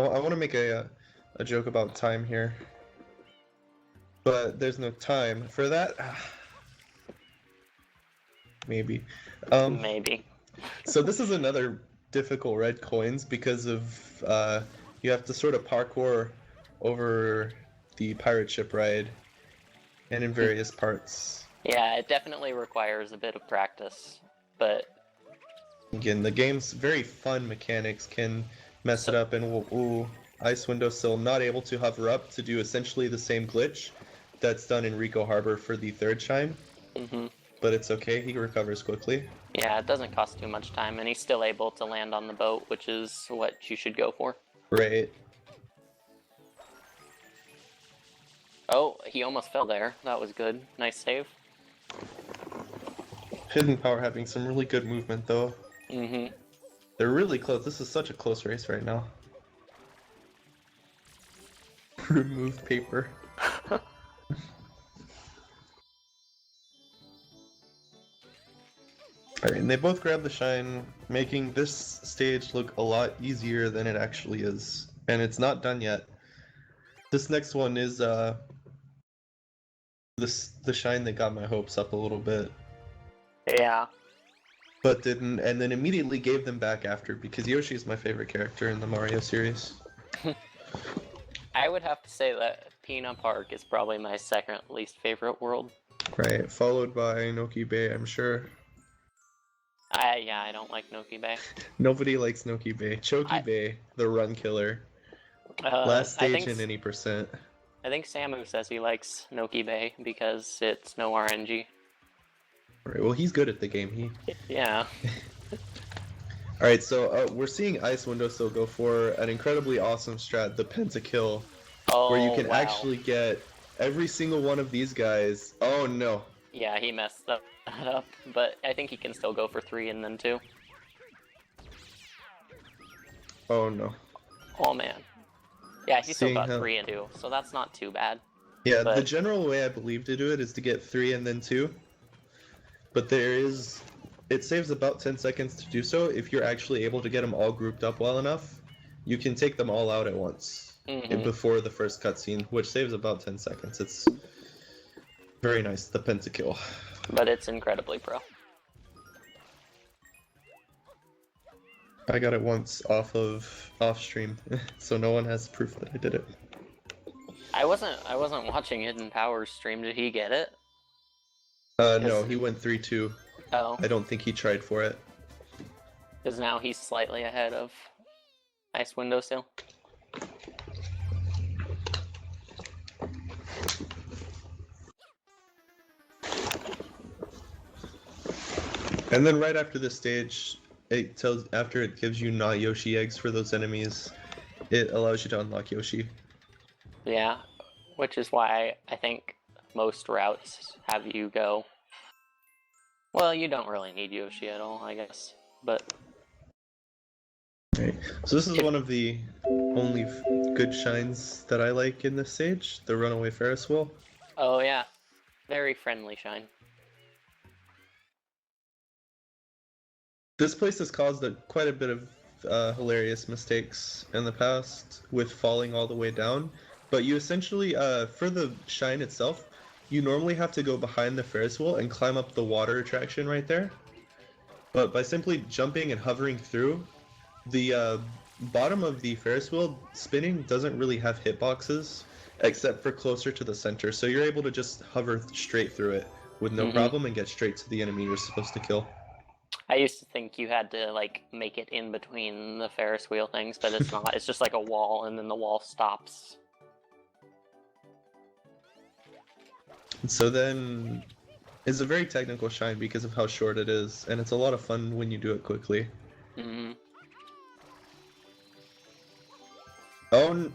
want to make a joke about time here, but there's no time for that. Maybe. Maybe. So this is another difficult red coins because of you have to sort of parkour over the pirate ship ride and in various parts. Yeah, it definitely requires a bit of practice, but Again, the game's very fun mechanics can mess it up, and Ice Windowsill not able to hover up to do essentially the same glitch that's done in Rico Harbor for the third shine. But it's okay, he recovers quickly. yeah, it doesn't cost too much time, and he's still able to land on the boat, which is what you should go for. Right. Oh, he almost fell there. That was good. Nice save. Hidden Power having some really good movement though. They're really close. This is such a close race right now. Remove paper. Alright, and they both grab the shine, making this stage look a lot easier than it actually is. And it's not done yet. This next one is the shine that got my hopes up a little bit. Yeah. But didn't, and then immediately gave them back after, because Yoshi is my favorite character in the Mario series. I would have to say that Pina Park is probably my second least favorite world. Right, followed by Noki Bay, I'm sure. I don't like Noki Bay. Nobody likes Noki Bay. Choki Bay, the run killer. Last stage in any percent. I think Samu says he likes Noki Bay because it's no RNG. Right, well, he's good at the game. Yeah. Alright, so we're seeing Ice Windowsill go for an incredibly awesome strat, the pentakill, where you can actually get every single one of these guys. Oh no. Yeah, he messed that up, but I think he can still go for 3 and then 2. Oh no. Oh man. Yeah, he still Seeing got how- 3 and 2, so that's not too bad. Yeah, But- the general way I believe to do it is to get 3 and then 2. But it saves about 10 seconds to do so. If you're actually able to get them all grouped up well enough, you can take them all out at once before the first cutscene, which saves about 10 seconds. It's very nice, the pentakill. But it's incredibly pro. I got it once off stream, so no one has proof that I did it. I wasn't watching Hidden Power's stream. Did he get it? No, he went 3-2. Oh, I don't think he tried for it. because now he's slightly ahead of Ice Windowsill. And then right after this stage, after it gives you not Yoshi eggs for those enemies, it allows you to unlock Yoshi. Yeah, which is why I think most routes have you go. Well, you don't really need Yoshi at all, I guess, but Right. So this is one of the only good shines that I like in this stage, the Runaway Ferris wheel. oh yeah, very friendly shine. This place has caused quite a bit of hilarious mistakes in the past with falling all the way down, but you essentially, for the shine itself, you normally have to go behind the Ferris wheel and climb up the water attraction right there. But by simply jumping and hovering through, the bottom of the Ferris wheel spinning doesn't really have hitboxes, except for closer to the center, so you're able to just hover straight through it with no problem and get straight to the enemy you're supposed to kill. I used to think you had to like make it in between the Ferris wheel things, but it's not. It's just like a wall, and then the wall stops. So then, it's a very technical shine because of how short it is, and it's a lot of fun when you do it quickly. Mm-hmm. Oh,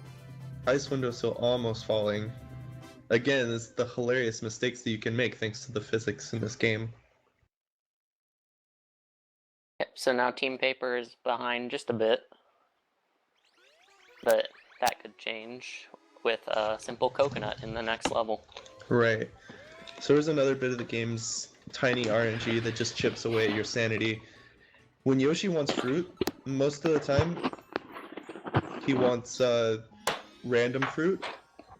ice windowsill almost falling. Again, it's the hilarious mistakes that you can make thanks to the physics in this game. Yep, so now Team Paper is behind just a bit, but that could change with a simple coconut in the next level. Right. So there's another bit of the game's tiny RNG that just chips away at your sanity. When Yoshi wants fruit, most of the time, he wants random fruit,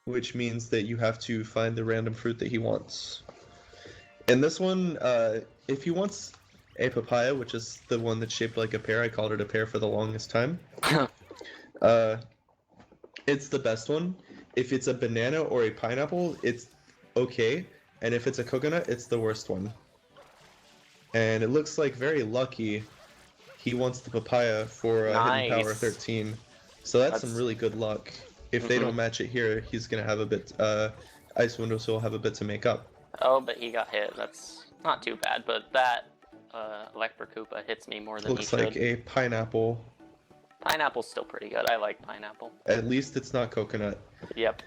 which means that you have to find the random fruit that he wants. In this one, if he wants a papaya, which is the one that's shaped like a pear, I called it a pear for the longest time. It's the best one. If it's a banana or a pineapple, it's okay. And if it's a coconut, it's the worst one. And it looks like very lucky he wants the papaya for Hidden Power 13. So that's some really good luck. If they don't match it here, he's going to have a bit, Ice Windowsill will have a bit to make up. Oh, but he got hit. That's not too bad, but that Electrokoopa hits me more than he should. Looks like a pineapple. Pineapple's still pretty good. I like pineapple. At least it's not coconut. Yep.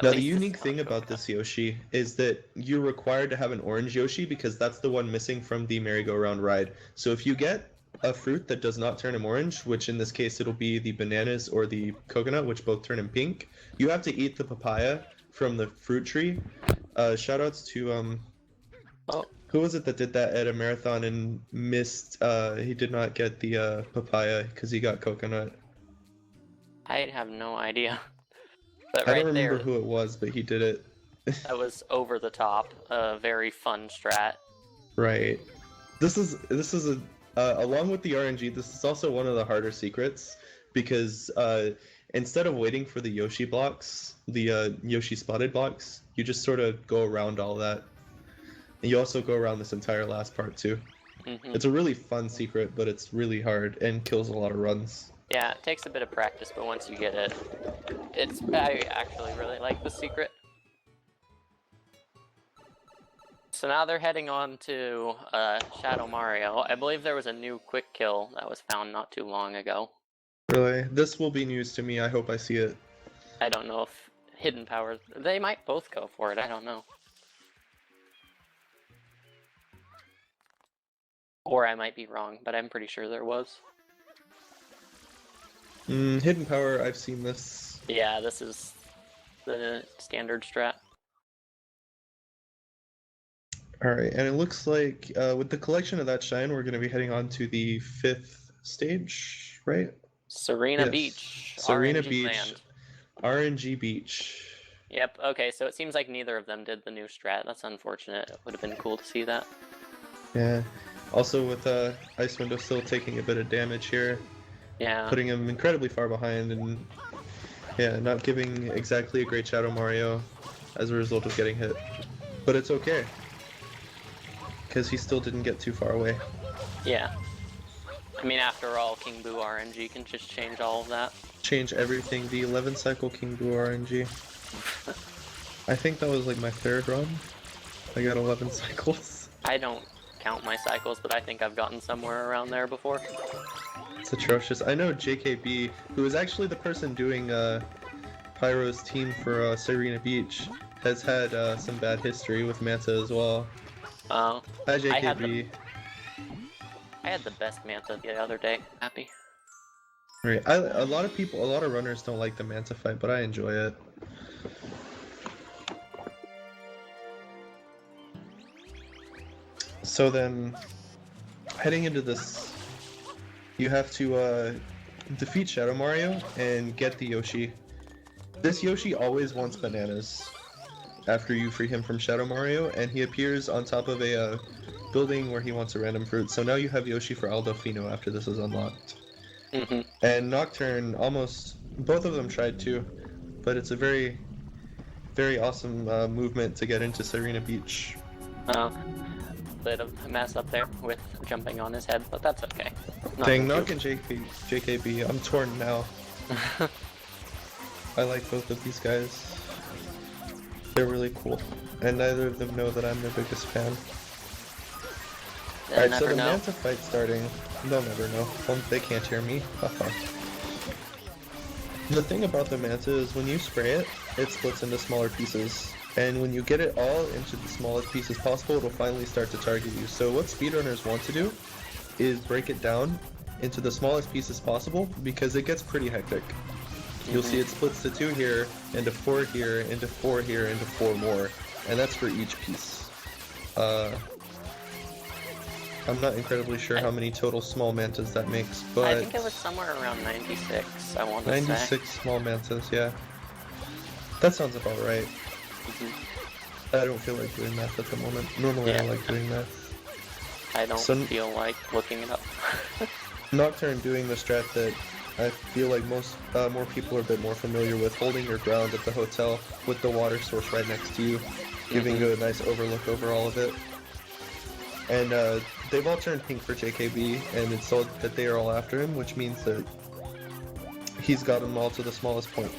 Now, the unique thing about this Yoshi is that you're required to have an orange Yoshi because that's the one missing from the merry-go-round ride. So if you get a fruit that does not turn him orange, which in this case it'll be the bananas or the coconut, which both turn him pink, you have to eat the papaya from the fruit tree. Shoutouts to, who was it that did that at a marathon and missed, he did not get the papaya because he got coconut? I have no idea. But I right don't remember there, who it was, but he did it. that was over the top. A very fun strat. Right. This is along with the RNG, this is also one of the harder secrets because instead of waiting for the Yoshi blocks, the Yoshi spotted blocks, you just sort of go around all that. And you also go around this entire last part too. It's a really fun secret, but it's really hard and kills a lot of runs. Yeah, it takes a bit of practice, but once you get it, I actually really like the secret. So now they're heading on to Shadow Mario. I believe there was a new quick kill that was found not too long ago. Really? This will be news to me. I hope I see it. I don't know if Hidden Power... They might both go for it, I don't know. Or I might be wrong, but I'm pretty sure there was. Hidden Power, I've seen this. Yeah, this is the standard strat. Alright, and it looks like with the collection of that shine, we're going to be heading on to the 5th stage, right? Serena Yes. Beach. Serena RNG Beach. Land. RNG Beach. Yep, okay, so it seems like neither of them did the new strat. That's unfortunate. It would have been cool to see that. Yeah. Also with Ice Window still taking a bit of damage here. Yeah. Putting him incredibly far behind and yeah, not giving exactly a great Shadow Mario as a result of getting hit. But it's okay. Because he still didn't get too far away. Yeah. I mean, after all, King Boo RNG can just change all of that. Change everything. The 11 cycle King Boo RNG. I think that was like my 3rd run. I got 11 cycles. I don't count my cycles, but I think I've gotten somewhere around there before. It's atrocious. I know JKB, who is actually the person doing Pyro's team for Serena Beach, has had some bad history with Manta as well. Oh. Hi JKB. I had the best Manta the other day. Happy. Right. A lot of runners don't like the Manta fight, but I enjoy it. So then, heading into this, you have to defeat Shadow Mario and get the Yoshi. This Yoshi always wants bananas after you free him from Shadow Mario, and he appears on top of a building where he wants a random fruit. So now you have Yoshi for Aldolfino after this is unlocked. And Nocturne, both of them tried to, but it's a very, very awesome movement to get into Serena Beach. bit of a mess up there with jumping on his head, but that's okay. Dang, Nothing Knock and JKB, I'm torn now. I like both of these guys. They're really cool. And neither of them know that I'm their biggest fan. Alright, so the Manta fight's starting. They'll never know. They can't hear me. Haha. The thing about the Manta is when you spray it, it splits into smaller pieces. And when you get it all into the smallest pieces possible, it'll finally start to target you. So what speedrunners want to do is break it down into the smallest pieces possible because it gets pretty hectic. You'll see it splits to 2 here, into 4 here, into 4 here, into 4 more. And that's for each piece. I'm not incredibly sure how many total small mantas that makes, but... I think it was somewhere around 96, I want to say. 96 small mantas, yeah. That sounds about right. I don't feel like doing math at the moment. Normally I like doing math. I don't feel like looking it up. Nocturne doing the strat that I feel like more people are a bit more familiar with, holding your ground at the hotel with the water source right next to you, giving you a nice overlook over all of it. And they've all turned pink for JKB, and it's told that they are all after him, which means that he's got them all to the smallest point.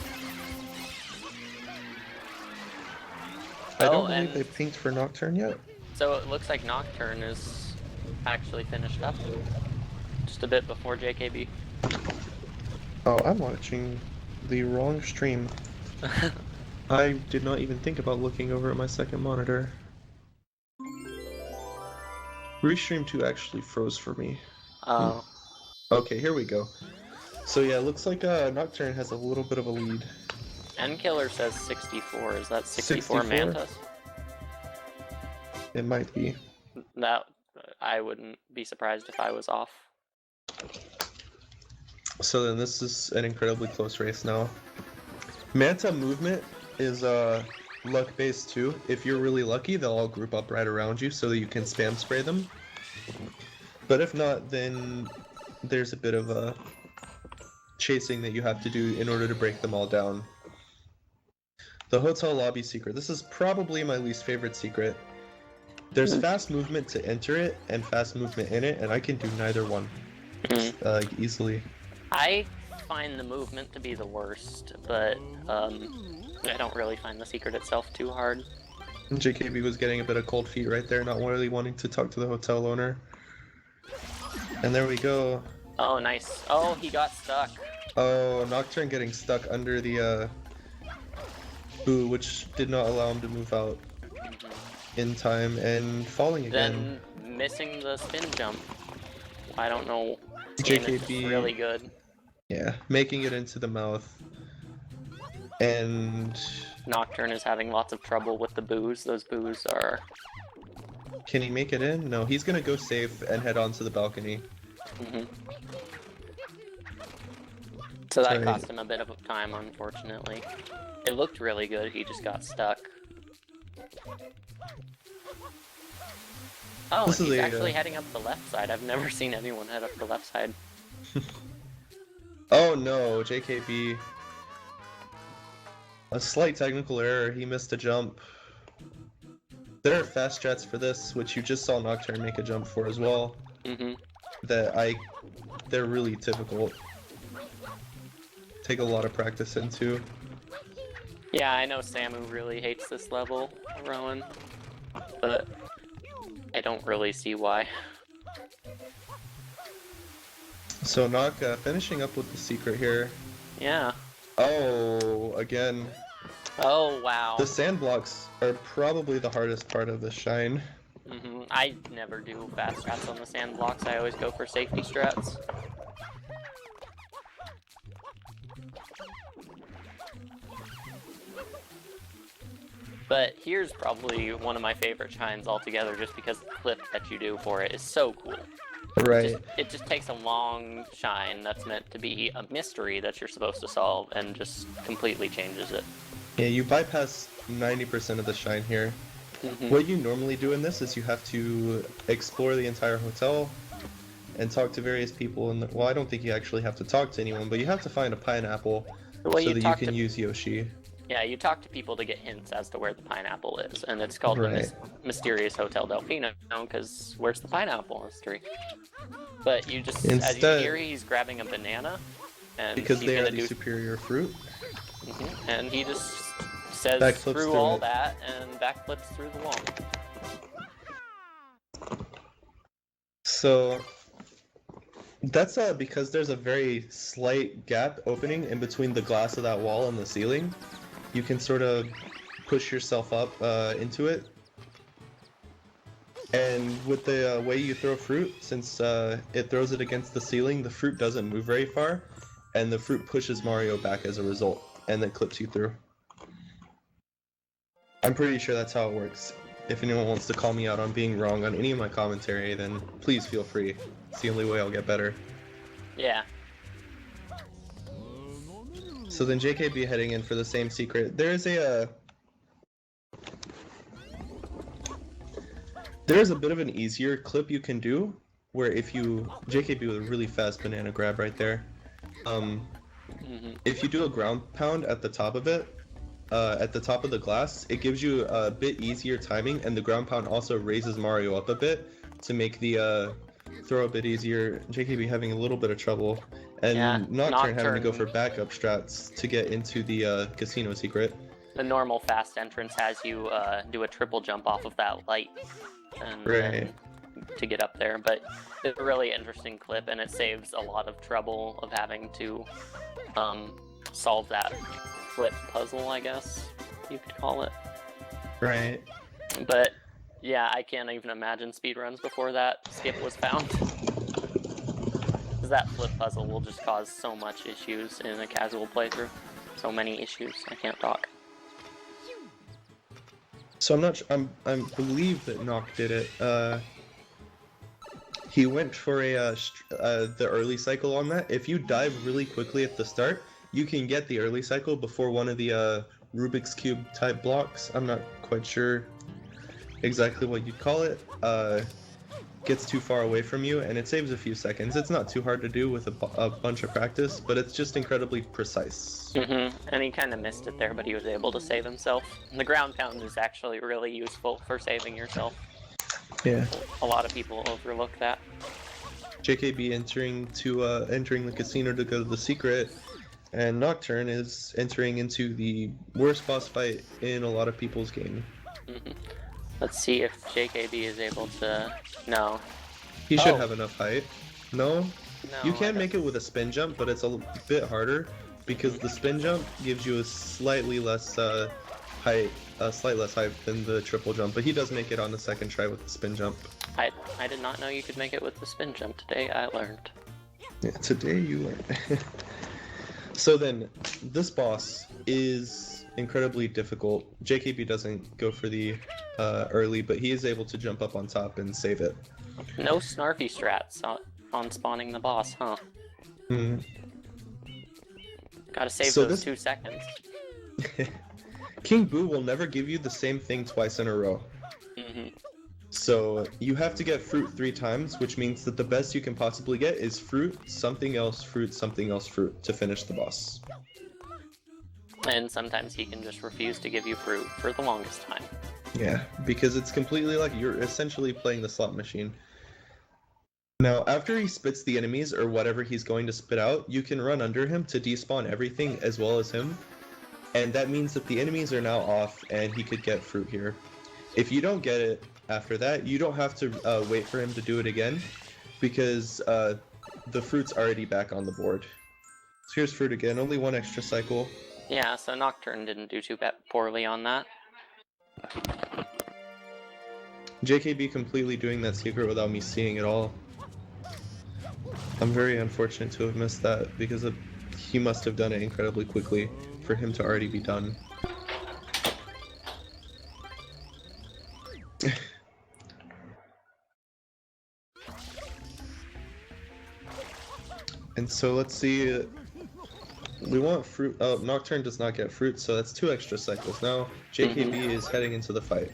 I don't believe they pinked for Nocturne yet. So it looks like Nocturne is actually finished up. Just a bit before JKB. Oh, I'm watching the wrong stream. I did not even think about looking over at my second monitor. Restream 2 actually froze for me. Oh. Okay, here we go. So yeah, it looks like Nocturne has a little bit of a lead. Nkiller says 64. Is that 64 mantas? It might be. That I wouldn't be surprised if I was off. So then this is an incredibly close race now. Manta movement is luck based too. If you're really lucky, they'll all group up right around you so that you can spam spray them. But if not, then there's a bit of a chasing that you have to do in order to break them all down. The hotel lobby secret. This is probably my least favorite secret. There's fast movement to enter it and fast movement in it, and I can do neither one easily. I find the movement to be the worst, but I don't really find the secret itself too hard. JKB was getting a bit of cold feet right there, not really wanting to talk to the hotel owner. And there we go. Oh, nice. Oh, he got stuck. Oh, Nocturne getting stuck under the boo, which did not allow him to move out in time, and falling again. Then missing the spin jump. I don't know. JKB really good. Yeah, making it into the mouth. And Nocturne is having lots of trouble with the boos. Those boos are... Can he make it in? No, he's gonna go safe and head onto the balcony. So that cost him a bit of time, unfortunately. It looked really good, he just got stuck. Oh, he's actually heading up the left side. I've never seen anyone head up the left side. Oh no, JKB. A slight technical error, he missed a jump. There are fast strats for this, which you just saw Nocturne make a jump for as well. They're really difficult. Take a lot of practice into. Yeah, I know Samu really hates this level, Rowan, but I don't really see why. So Nock finishing up with the secret here. Yeah. Oh, again. Oh, wow. The sand blocks are probably the hardest part of the shine. I never do fast strats on the sand blocks, I always go for safety strats. But here's probably one of my favorite shines altogether, just because the clip that you do for it is so cool. Right. It just takes a long shine that's meant to be a mystery that you're supposed to solve and just completely changes it. Yeah, you bypass 90% of the shine here. What you normally do in this is you have to explore the entire hotel and talk to various people. Well, I don't think you actually have to talk to anyone, but you have to find a pineapple so that you can use Yoshi. Yeah, you talk to people to get hints as to where the pineapple is, and it's called the Mysterious Hotel Delfino, because where's the pineapple mystery? But you just, as you hear, he's grabbing a banana, and because he's they are gonna the superior fruit. And he just says Backflips through through all it. that, and backflips through the wall. So that's because there's a very slight gap opening in between the glass of that wall and the ceiling. You can sort of push yourself up into it. And with the way you throw fruit, since it throws it against the ceiling, the fruit doesn't move very far, and the fruit pushes Mario back as a result, and then clips you through. I'm pretty sure that's how it works. If anyone wants to call me out on being wrong on any of my commentary, then please feel free. It's the only way I'll get better. Yeah. So then JKB heading in for the same secret. There's a bit of an easier clip you can do, where if you JKB with a really fast banana grab right there. If you do a ground pound at the top of it, at the top of the glass, it gives you a bit easier timing, and the ground pound also raises Mario up a bit to make the throw a bit easier. JKB having a little bit of trouble, and Nocturne having to go for backup strats to get into the casino secret. The normal fast entrance has you do a triple jump off of that light and to get up there, but it's a really interesting clip, and it saves a lot of trouble of having to solve that flip puzzle, I guess you could call it. Right. But yeah, I can't even imagine speedruns before that skip was found. Because that flip puzzle will just cause so much issues in a casual playthrough. So many issues, I can't talk. So I'm not sure, I believe that Nock did it. He went for the early cycle on that. If you dive really quickly at the start, you can get the early cycle before one of the Rubik's Cube type blocks. I'm not quite sure exactly what you'd call it. Gets too far away from you, and it saves a few seconds. It's not too hard to do with a bunch of practice, but it's just incredibly precise. And he kind of missed it there, but he was able to save himself. The ground pound is actually really useful for saving yourself. Yeah. A lot of people overlook that. JKB entering the casino to go to the secret, and Nocturne is entering into the worst boss fight in a lot of people's game. Let's see if JKB is able to... No. He should have enough height. No? No, You can make it with a spin jump, but it's a bit harder because the spin jump gives you a slightly less height than the triple jump, but he does make it on the second try with the spin jump. I did not know you could make it with the spin jump. Today I learned. Yeah, today you learned. So then, this boss is incredibly difficult. JKB doesn't go for the early, but he is able to jump up on top and save it. No snarfy strats on spawning the boss, huh? Gotta save those 2 seconds. King Boo will never give you the same thing twice in a row. So you have to get fruit 3 times, which means that the best you can possibly get is fruit, something else, fruit, something else, fruit to finish the boss. And sometimes he can just refuse to give you fruit for the longest time. Yeah, because it's completely like you're essentially playing the slot machine. Now, after he spits the enemies or whatever he's going to spit out, you can run under him to despawn everything as well as him. And that means that the enemies are now off and he could get fruit here. If you don't get it after that, you don't have to wait for him to do it again, because the fruit's already back on the board. So here's fruit again, only 1 extra cycle. Yeah, so Nocturne didn't do too poorly on that. JKB completely doing that secret without me seeing it all. I'm very unfortunate to have missed that, because he must have done it incredibly quickly for him to already be done. And so let's see, we want fruit. Oh, Nocturne does not get fruit, so that's 2 extra cycles. Now JKB is heading into the fight.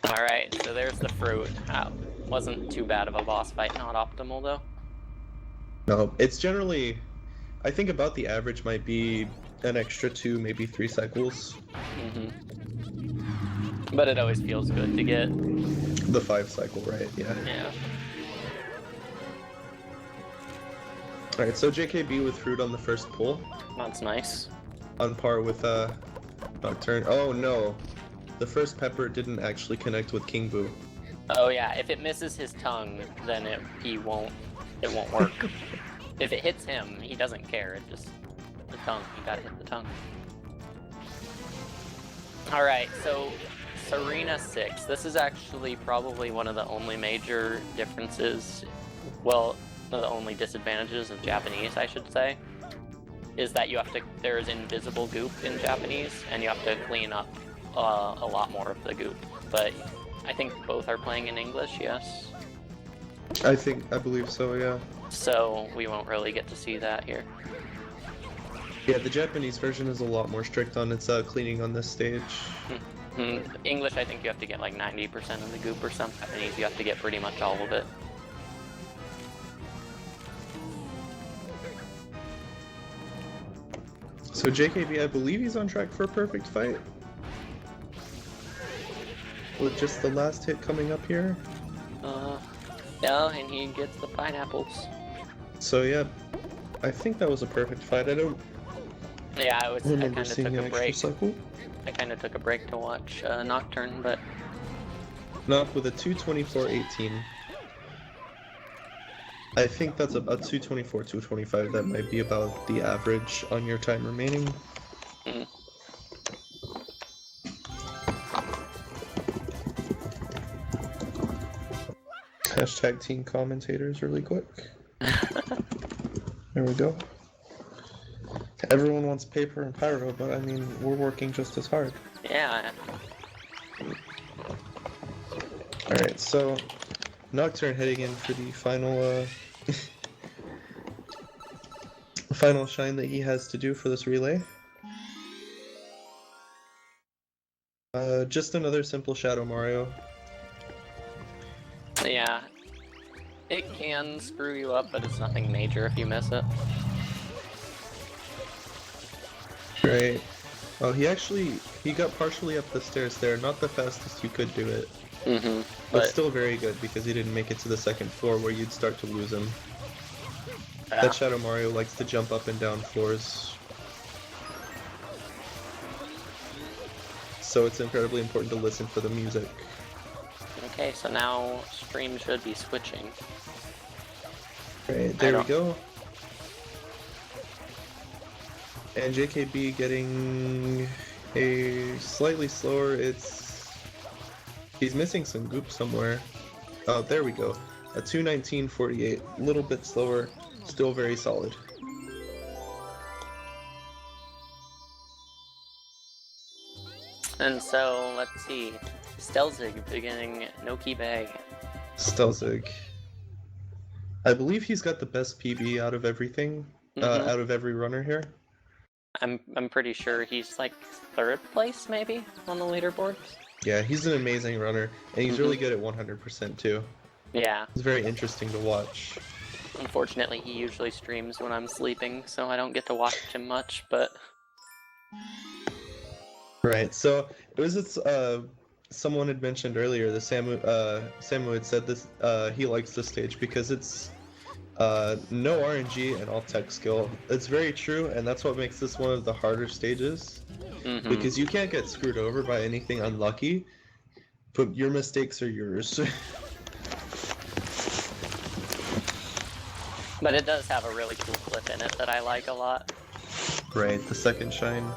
Alright, so there's the fruit. Wasn't too bad of a boss fight, not optimal though. No, it's generally, I think about the average might be an extra 2, maybe 3 cycles. But it always feels good to get the 5 cycle, right? Yeah. Yeah. Alright, so JKB with fruit on the first pull. That's nice. On par with Nocturne. Oh no. The first pepper didn't actually connect with King Boo. Oh yeah, if it misses his tongue, then it won't work. If it hits him, he doesn't care. It just the tongue. You gotta hit the tongue. All right, so Serena 6. This is actually probably one of the only major differences. Well, the only disadvantages of Japanese, I should say, is that there is invisible goop in Japanese, and you have to clean up a lot more of the goop. But I think both are playing in English, yes? I believe so, yeah. So we won't really get to see that here. Yeah, the Japanese version is a lot more strict on its cleaning on this stage. English, I think you have to get like 90% of the goop or something. Japanese, you have to get pretty much all of it. So JKB, I believe he's on track for a perfect fight. With just the last hit coming up here. Yeah, and he gets the pineapples. So yeah, I think that was a perfect fight. Yeah, I kind of took a break. Cycle. I kind of took a break to watch Nocturne, but Not with a 224.18. I think that's about 224, 225. That might be about the average on your time remaining. Hashtag team commentators really quick. There we go. Everyone wants paper and pyro, but I mean, we're working just as hard. yeah. Alright, so Nocturne heading in for the final final shine that he has to do for this relay. Just another simple Shadow Mario. Yeah. It can screw you up, but it's nothing major if you miss it. Right. Oh, he got partially up the stairs there. Not the fastest you could do it. But still very good because he didn't make it to the second floor where you'd start to lose him. That Shadow Mario likes to jump up and down floors. So it's incredibly important to listen for the music. Okay, so now stream should be switching. Right, there we go. And JKB getting a slightly slower, he's missing some goop somewhere. Oh, there we go. A 219.48, a little bit slower, still very solid. And so, let's see. Stelzig beginning Noki Bag. Stelzig. I believe he's got the best PB out of everything, out of every runner here. I'm pretty sure he's like 3rd place maybe on the leaderboard. Yeah, he's an amazing runner, and he's really good at 100% too. Yeah. It's very interesting to watch. Unfortunately, he usually streams when I'm sleeping, so I don't get to watch him much, but... Right, so it was someone had mentioned earlier that Samu had said this, he likes this stage because it's no RNG and all tech skill. It's very true, and that's what makes this one of the harder stages. Because you can't get screwed over by anything unlucky, but your mistakes are yours. But it does have a really cool clip in it that I like a lot. Right, the second shine.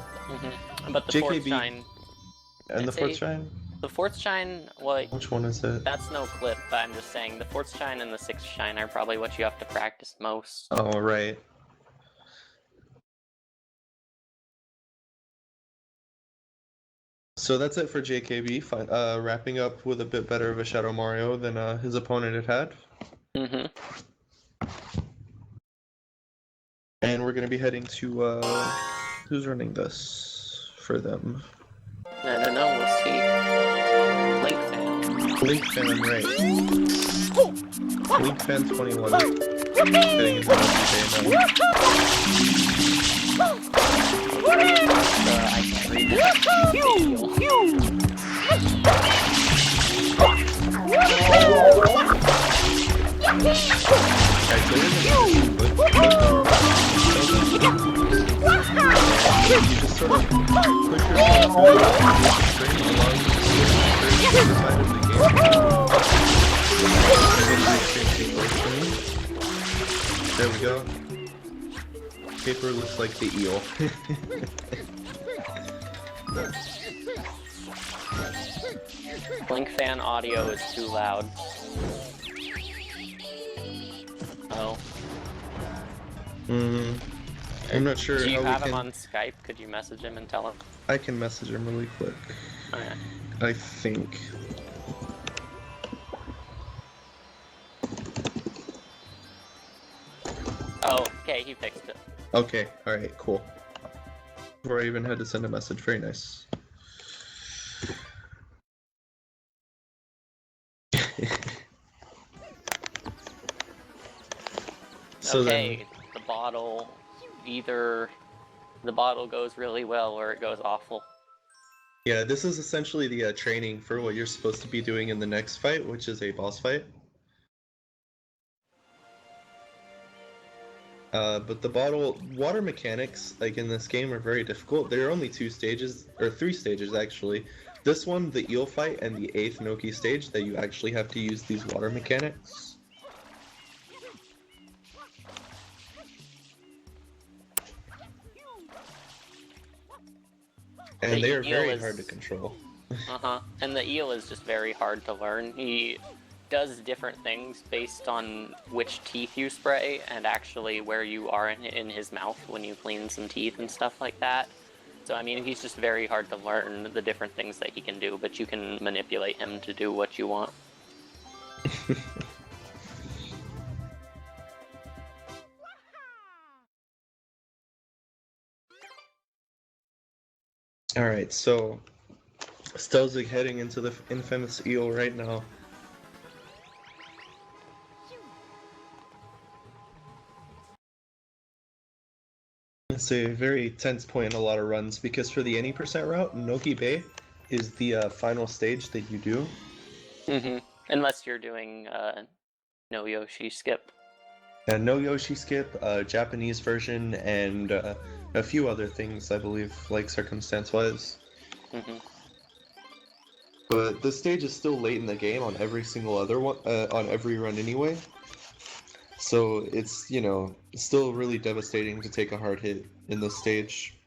But the fourth shine... And the fourth shine? The fourth shine, well... Which one is it? That's no clip, but I'm just saying the fourth shine and the sixth shine are probably what you have to practice most. Oh, right. So that's it for JKB, wrapping up with a bit better of a Shadow Mario than his opponent had. And we're going to be heading to, who's running this for them? I don't know, we'll see. Link Fan. Link Fan, right. Link Fan 21. Heading into the day now. I can't read the eel. You just sort of push yourself through the string along the side of the game. There we go. Paper looks like the eel. Blink fan audio is too loud. Oh. I'm not sure Do you how have we him can... on Skype? Could you message him and tell him? I can message him really quick. Okay. I think. Oh, okay, he fixed it. Okay, alright, cool. Before I even had to send a message, very nice. So okay, the bottle, either the bottle goes really well or it goes awful. yeah, this is essentially the training for what you're supposed to be doing in the next fight, which is a boss fight. But the water mechanics, like in this game, are very difficult. There are only 2 stages, or 3 stages actually. This one, the eel fight, and the 8th Noki stage, that you actually have to use these water mechanics. And they are very hard to control. And the eel is just very hard to learn. He does different things based on which teeth you spray and actually where you are in his mouth when you clean some teeth and stuff like that. So, I mean, he's just very hard to learn the different things that he can do, but you can manipulate him to do what you want. Alright, so Stelzig heading into the infamous eel right now. It's a very tense point in a lot of runs, because for the any percent route, Noki Bay is the final stage that you do. Unless you're doing no Yoshi skip. No Yoshi skip, Japanese version, and a few other things, I believe, like circumstance-wise. But the stage is still late in the game on every single other one, on every run anyway. So it's, you know, still really devastating to take a hard hit in this stage.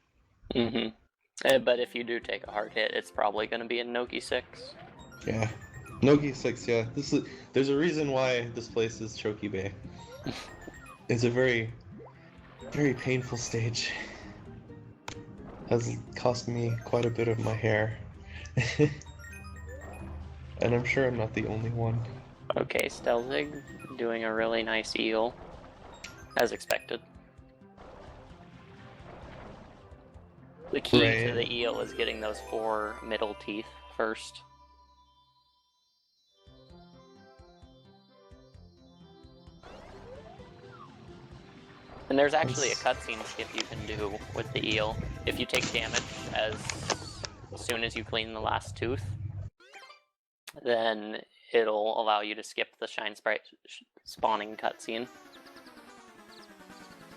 But if you do take a hard hit, it's probably going to be in Noki 6. Yeah. Noki 6, yeah. There's a reason why this place is Choki Bay. It's a very, very painful stage. Has cost me quite a bit of my hair. And I'm sure I'm not the only one. Okay, Stelzig doing a really nice eel, as expected. The key to the eel is getting those 4 middle teeth first. And there's actually a cutscene skip you can do with the eel. If you take damage as soon as you clean the last tooth, then it'll allow you to skip the Shine Sprite spawning cutscene.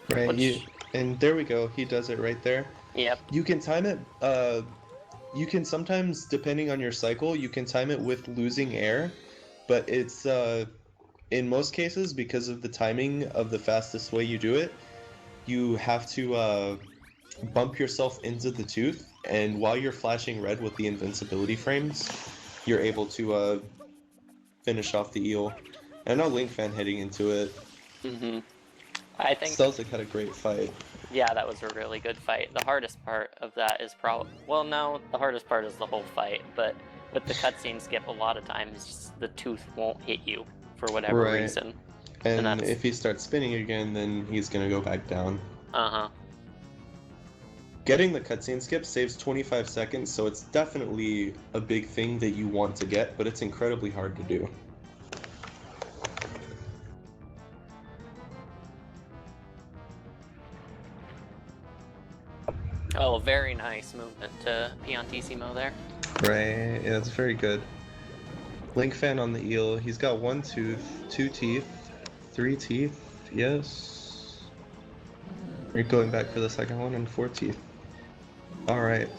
Right, and there we go, he does it right there. Yep. You can time it, you can sometimes, depending on your cycle, you can time it with losing air, but it's, in most cases, because of the timing of the fastest way you do it, you have to bump yourself into the tooth, and while you're flashing red with the invincibility frames, you're able to finish off the eel. And now Link fan heading into it. I think Stelzig had a great fight. Yeah, that was a really good fight. The hardest part of that is well, no, the hardest part is the whole fight, but with the cutscene skip, a lot of times the tooth won't hit you for whatever reason. And if he starts spinning again, then he's gonna go back down. Getting the cutscene skip saves 25 seconds, so it's definitely a big thing that you want to get, but it's incredibly hard to do. very nice movement to Piantissimo there. Right, yeah, that's very good. Link fan on the eel. He's got 1 tooth, 2 teeth, 3 teeth, yes. We're going back for the second one and 4 teeth. Alright.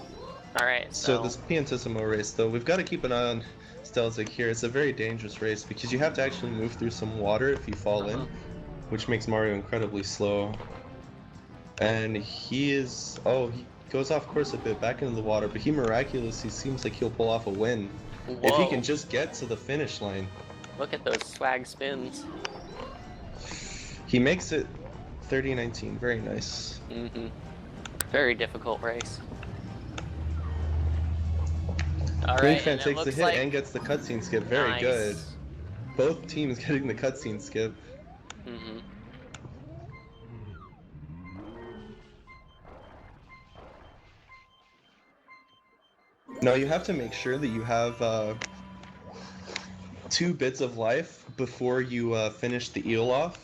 Alright, So so this Piantissimo race, though, we've got to keep an eye on Stelzig here. It's a very dangerous race because you have to actually move through some water if you fall in, which makes Mario incredibly slow. And he is... oh, he goes off course a bit back into the water, but he miraculously seems like he'll pull off a win. If he Whoa. can just get to the finish line. Look at those swag spins. He makes it 30-19, very nice. Very difficult race. Link Alright, fan and it takes the looks hit like... and gets the cutscene skip, very Nice. good. Both teams getting the cutscene skip. Now you have to make sure that you have 2 bits of life before you finish the eel off.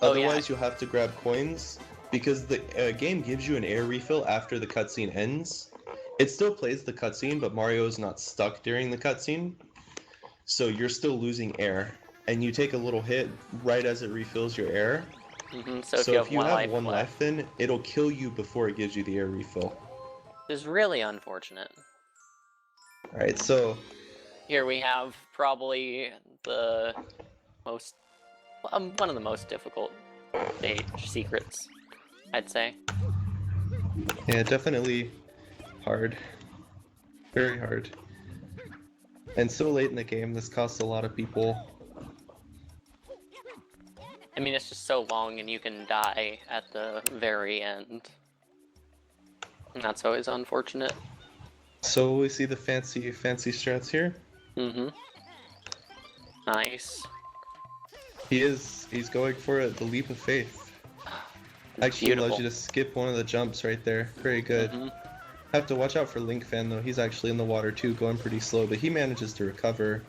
Oh, yeah. Otherwise you'll have to grab coins, because the game gives you an air refill after the cutscene ends. It still plays the cutscene, but Mario is not stuck during the cutscene. So you're still losing air, and you take a little hit right as it refills your air. So if you have one one life in, it'll kill you before it gives you the air refill. This is really unfortunate. Alright, so... here we have probably the most... one of the most difficult stage secrets, I'd say. yeah, definitely hard. Very hard. And so late in the game, this costs a lot of people. I mean, it's just so long and you can die at the very end. And that's always unfortunate. So we see the fancy strats here. Nice. He's going for it, the leap of faith. Actually allows you to skip one of the jumps right there. Very good. Have to watch out for Link fan though, he's actually in the water too, going pretty slow, but he manages to recover.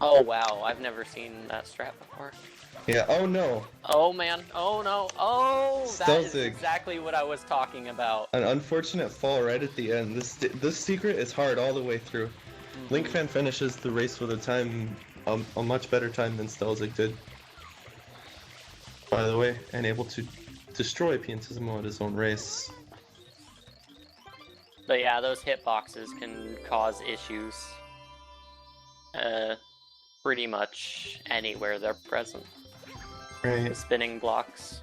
Oh wow, I've never seen that strat before. Yeah, oh no! Oh man, oh no, oh! That is Stelzig. exactly what I was talking about. An unfortunate fall right at the end. This secret is hard all the way through. Link fan finishes the race with a time, a much better time than Stelzig did. By the way, and able to destroy Piantissimo at his own race. But yeah, those hitboxes can cause issues. Pretty much anywhere they're present. Right. The spinning blocks.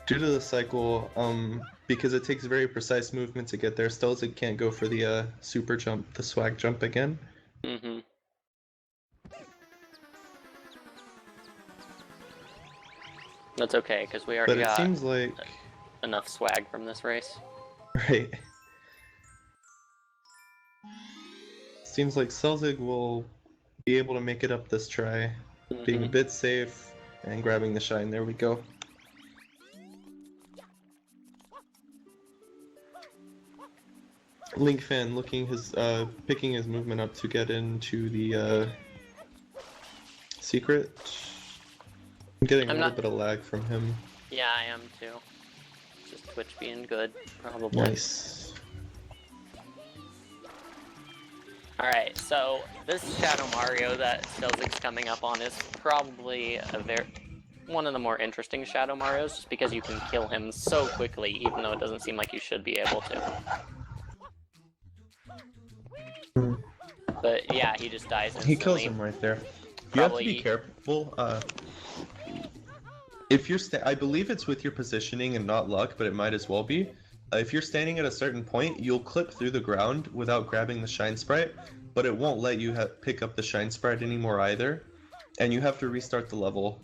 Due to the cycle, because it takes very precise movement to get there, Stelzig can't go for the super jump, the swag jump again. That's okay, because we already But it got seems like... enough swag from this race. Right. Seems like Stelzig will be able to make it up this try. Being a bit safe and grabbing the shine. There we go. Link fan looking picking his movement up to get into the secret. I'm getting a little bit of lag from him. Yeah, I am too. Just Twitch being good, probably. Nice. Alright, so this Shadow Mario that Stelzig's coming up on is probably one of the more interesting Shadow Marios, just because you can kill him so quickly, even though it doesn't seem like you should be able to. But yeah, he just dies instantly. He kills him right there. You have to be careful. If you're I believe it's with your positioning and not luck, but it might as well be. If you're standing at a certain point, you'll clip through the ground without grabbing the shine sprite, but it won't let you pick up the shine sprite anymore either, and you have to restart the level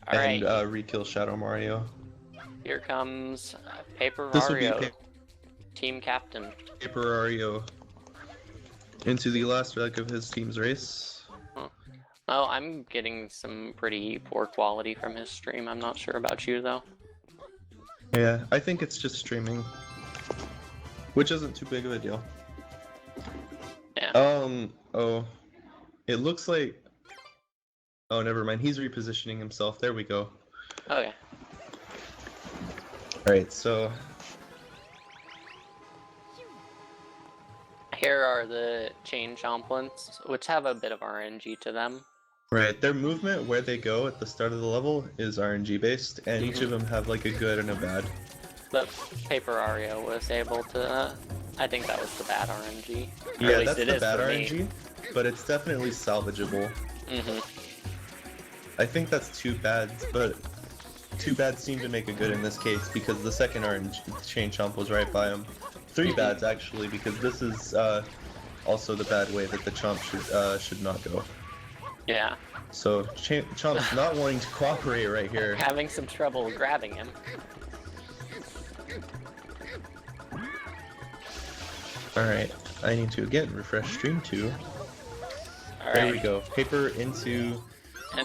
and re-kill Shadow Mario. Here comes Paper This would Mario, be team captain. Paper Mario into the last leg of his team's race. Oh, I'm getting some pretty poor quality from his stream. I'm not sure about you though. Yeah, I think it's just streaming, which isn't too big of a deal. Yeah. Oh, it looks like... oh, never mind. He's repositioning himself. There we go. Okay. Alright, so Here are the chain chomplins, which have a bit of RNG to them. right, their movement where they go at the start of the level is RNG based, and each of them have like a good and a bad. But Paper Ario was able to. I think that was the bad RNG. Or at Yeah, least that's it the is bad for me. RNG, but it's definitely salvageable. I think that's two bads, but two bads seem to make a good in this case because the second RNG chain chomp was right by him. Three bads actually, because this is also the bad way that the chomp should not go. Yeah. So chomp's not wanting to cooperate right here. Having some trouble grabbing him. Alright, I need to again refresh stream 2. There we go. Paper into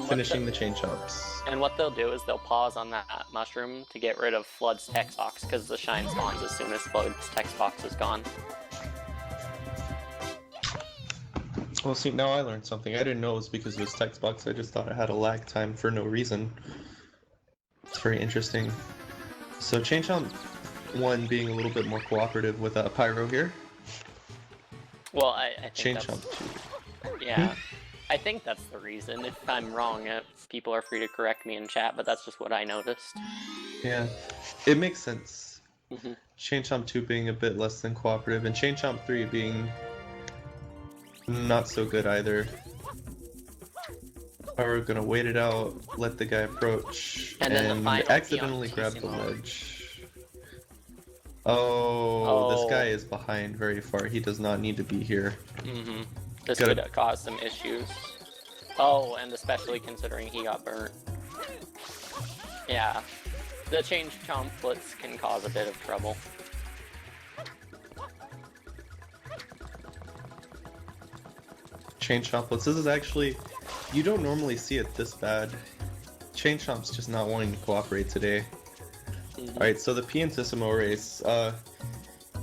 finishing the chain chomps. And what they'll do is they'll pause on that mushroom to get rid of Flood's text box, because the shine spawns as soon as Flood's text box is gone. Well, see, now I learned something. I didn't know it was because of his text box. I just thought it had a lag time for no reason. It's very interesting. So chain chomp 1 being a little bit more cooperative with Pyro here. Well, I think Chain that's... chomp 2. Yeah. I think that's the reason. If I'm wrong, people are free to correct me in chat, but that's just what I noticed. Yeah, it makes sense. Chain chomp 2 being a bit less than cooperative, and chain chomp 3 being not so good either. We're gonna wait it out, let the guy approach, And then the final accidentally grab the piantissimo. ledge. Oh, this guy is behind very far. He does not need to be here. This Gotta- could cause some issues. Oh, and especially considering he got burnt. Yeah. The change chomplets can cause a bit of trouble. Chain chomplets. This is actually, you don't normally see it this bad. Chain chomp's just not wanting to cooperate today. Alright, so the piantissimo race,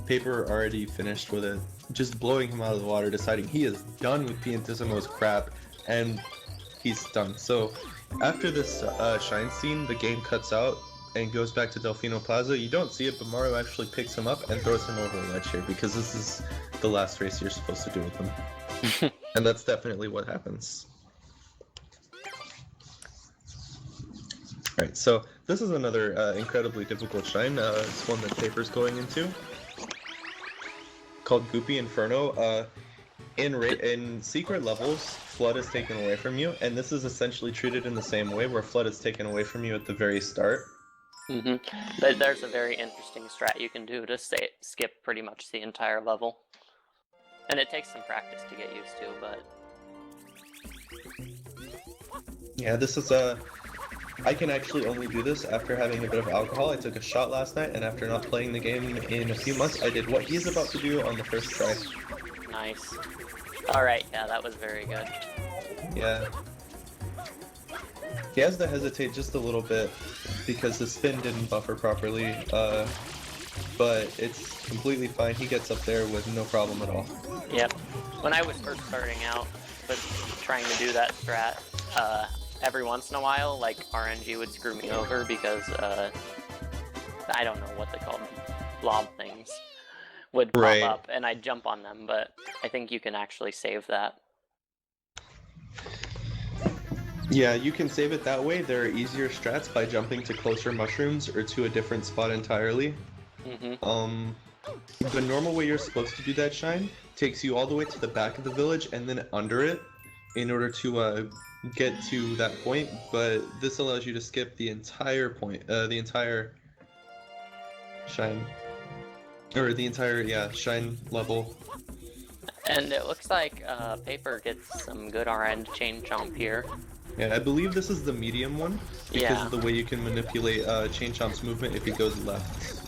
Paper already finished with it. Just blowing him out of the water, deciding he is done with piantissimo's crap, and he's done. So after this shine scene, the game cuts out and goes back to Delfino Plaza. You don't see it, but Mario actually picks him up and throws him over the ledge here, because this is the last race you're supposed to do with him. And that's definitely what happens. Alright, so this is another incredibly difficult shine. It's one that Paper's going into, called Goopy Inferno. In secret levels, Flood is taken away from you, and this is essentially treated in the same way, where Flood is taken away from you at the very start. But there's a very interesting strat you can do to skip pretty much the entire level. And it takes some practice to get used to, but... Yeah, this is I can actually only do this after having a bit of alcohol. I took a shot last night, and after not playing the game in a few months, I did what he's about to do on the first try. Nice. Alright, yeah, that was very good. Yeah. He has to hesitate just a little bit because the spin didn't buffer properly, but it's completely fine. He gets up there with no problem at all. Yep. When I was first starting out with trying to do that strat, every once in a while, like, RNG would screw me over because, I don't know what they call them, blob things, would pop up, and I'd jump on them, but I think you can actually save that. Yeah, you can save it that way. There are easier strats by jumping to closer mushrooms or to a different spot entirely. The normal way you're supposed to do that shine takes you all the way to the back of the village and then under it in order to get to that point, but this allows you to skip the entire point, the entire shine, or the entire, shine level. And it looks like Paper gets some good RN chain chomp here. Yeah, I believe this is the medium one, because Yeah. of the way you can manipulate Chain Chomp's movement if he goes left.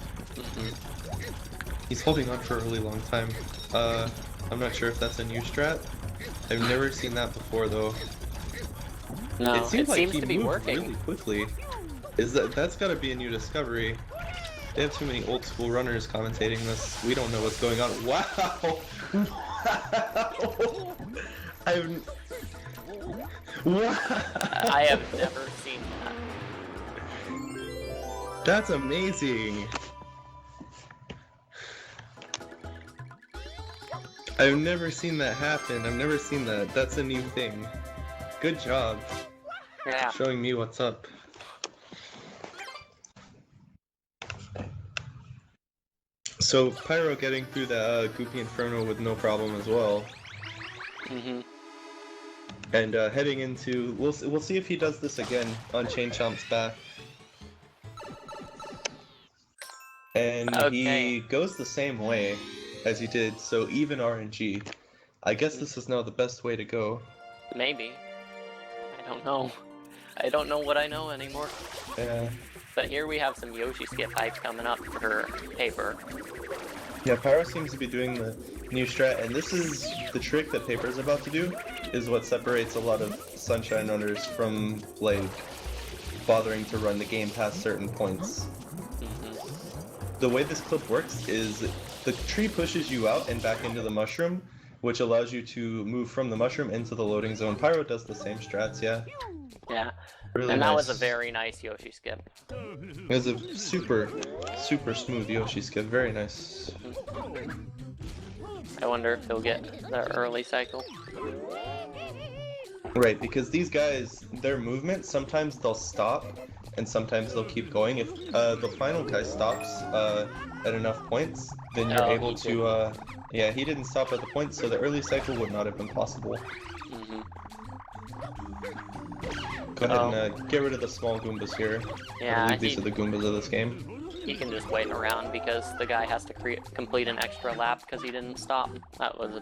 He's holding on for a really long time. I'm not sure if that's a new strat. I've never seen that before, though. No, It seems like seems he to be moved working. really quickly. That's got to be a new discovery. They have too many old school runners commentating this. We don't know what's going on. Wow! Wow! I have never seen that. That's amazing! I've never seen that happen. I've never seen that. That's a new thing. Good job. Yeah. Showing me what's up. So Pyro getting through the Goopy Inferno with no problem as well. Mm-hmm. And heading into, we'll see if he does this again on Chain Chomp's back. And Okay. he goes the same way as he did, so even RNG. I guess this is now the best way to go. Maybe. I don't know. I don't know what I know anymore. Yeah. But here we have some Yoshi skip hype coming up for Paper. Yeah, Pyro seems to be doing the new strat, and this is the trick that Paper's about to do, is what separates a lot of Sunshine runners from, like, bothering to run the game past certain points. The way this clip works is the tree pushes you out and back into the mushroom, which allows you to move from the mushroom into the loading zone. Pyro does the same strats, yeah. Yeah. Really And that nice. was a very nice Yoshi skip. It was a super smooth Yoshi skip. Very nice. I wonder if he'll get the early cycle. Right, because these guys, their movement, sometimes they'll stop, and sometimes they'll keep going. If the final guy stops at enough points, then you're able to... yeah, he didn't stop at the point, so the early cycle would not have been possible. Mm-hmm. Go ahead and get rid of the small Goombas here. Yeah, I believe these are the Goombas of this game. He can just wait around because the guy has to complete an extra lap because he didn't stop. That was a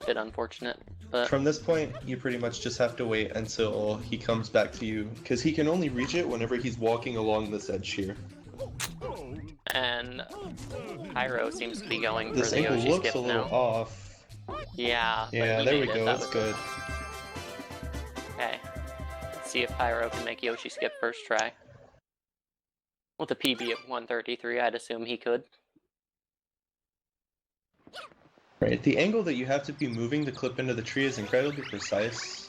bit unfortunate. But From this point, you pretty much just have to wait until he comes back to you, because he can only reach it whenever he's walking along this edge here. And Pyro seems to be going This for the angle Yoshi looks skip a little now. off. Yeah. but Yeah, he there we made it. go. That That's was good. Okay. Let's see if Pyro can make Yoshi skip first try. With a PB of 133, I'd assume he could. Right, the angle that you have to be moving the clip into the tree is incredibly precise.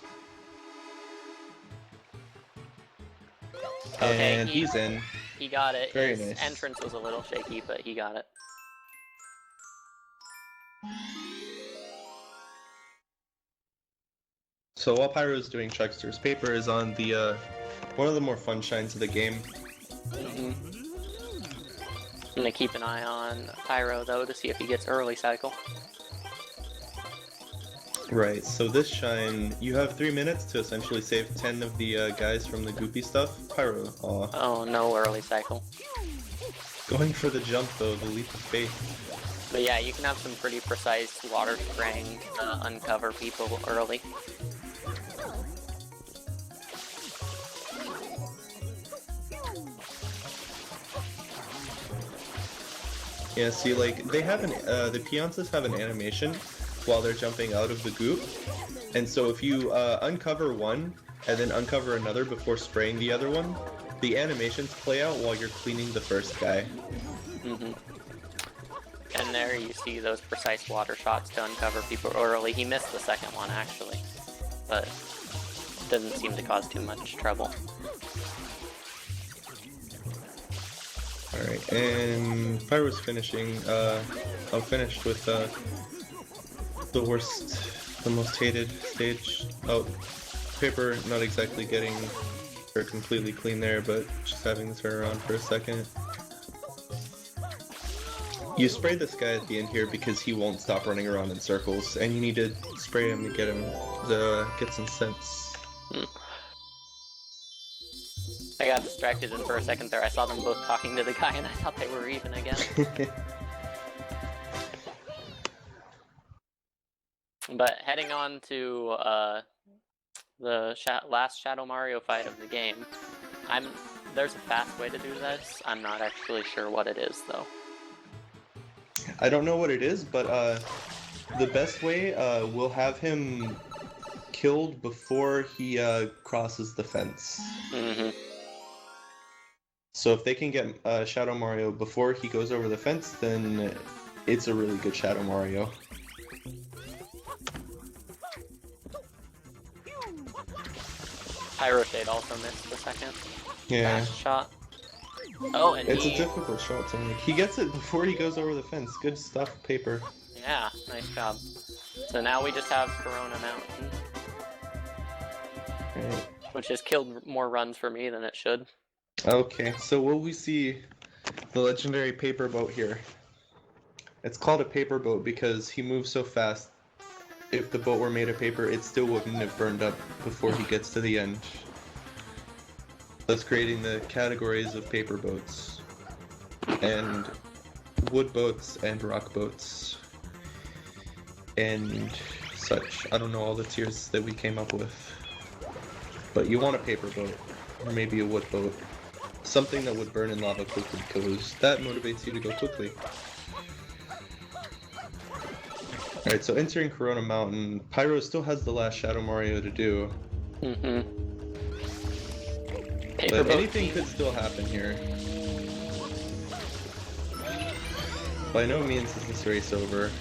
Okay, And he's in. He got it. Very His nice. entrance was a little shaky, but he got it. So while Pyro's doing Chuckster's Paper is on the one of the more fun shines of the game. I'm gonna keep an eye on Pyro though to see if he gets early cycle. Right, so this shine, you have 3 minutes to essentially save 10 of the guys from the goopy stuff. Pyro, aw. Oh, no early cycle. Going for the jump though, the leap of faith. But yeah, you can have some pretty precise water spraying to uncover people early. Yeah, see, like, they have an, the Piantas have an animation while they're jumping out of the goop. And so if you uncover one and then uncover another before spraying the other one, the animations play out while you're cleaning the first guy. And there you see those precise water shots to uncover people early. He missed the second one actually, but doesn't seem to cause too much trouble. Alright, and Pyro's finishing, finished with the worst, the most hated stage. Oh, Paper not exactly getting her completely clean there, but just having to turn around for a second. You spray this guy at the end here because he won't stop running around in circles, and you need to spray him to get some sense. I got distracted and for a second there I saw them both talking to the guy and I thought they were even again. But heading on to the last Shadow Mario fight of the game, there's a fast way to do this. I'm not actually sure what it is though. I don't know what it is, but the best way will have him killed before he crosses the fence. So if they can get Shadow Mario before he goes over the fence, then it's a really good Shadow Mario. Pyro Shade also missed the second Yeah. fast shot. Oh, and It's a he... difficult shot to make. He gets it before he goes over the fence. Good stuff, Paper. Yeah, nice job. So now we just have Corona Mountain, Right. which has killed more runs for me than it should. Okay, so will we see the legendary paper boat here? It's called a paper boat because he moves so fast. If the boat were made of paper, it still wouldn't have burned up before he gets to the end. Thus creating the categories of paper boats, and wood boats, and rock boats, and such. I don't know all the tiers that we came up with. But you want a paper boat, or maybe a wood boat. Something that would burn in lava quickly, because that motivates you to go quickly. Alright, so entering Corona Mountain, Pyro still has the last Shadow Mario to do. But anything could still happen here. By no means is this race over.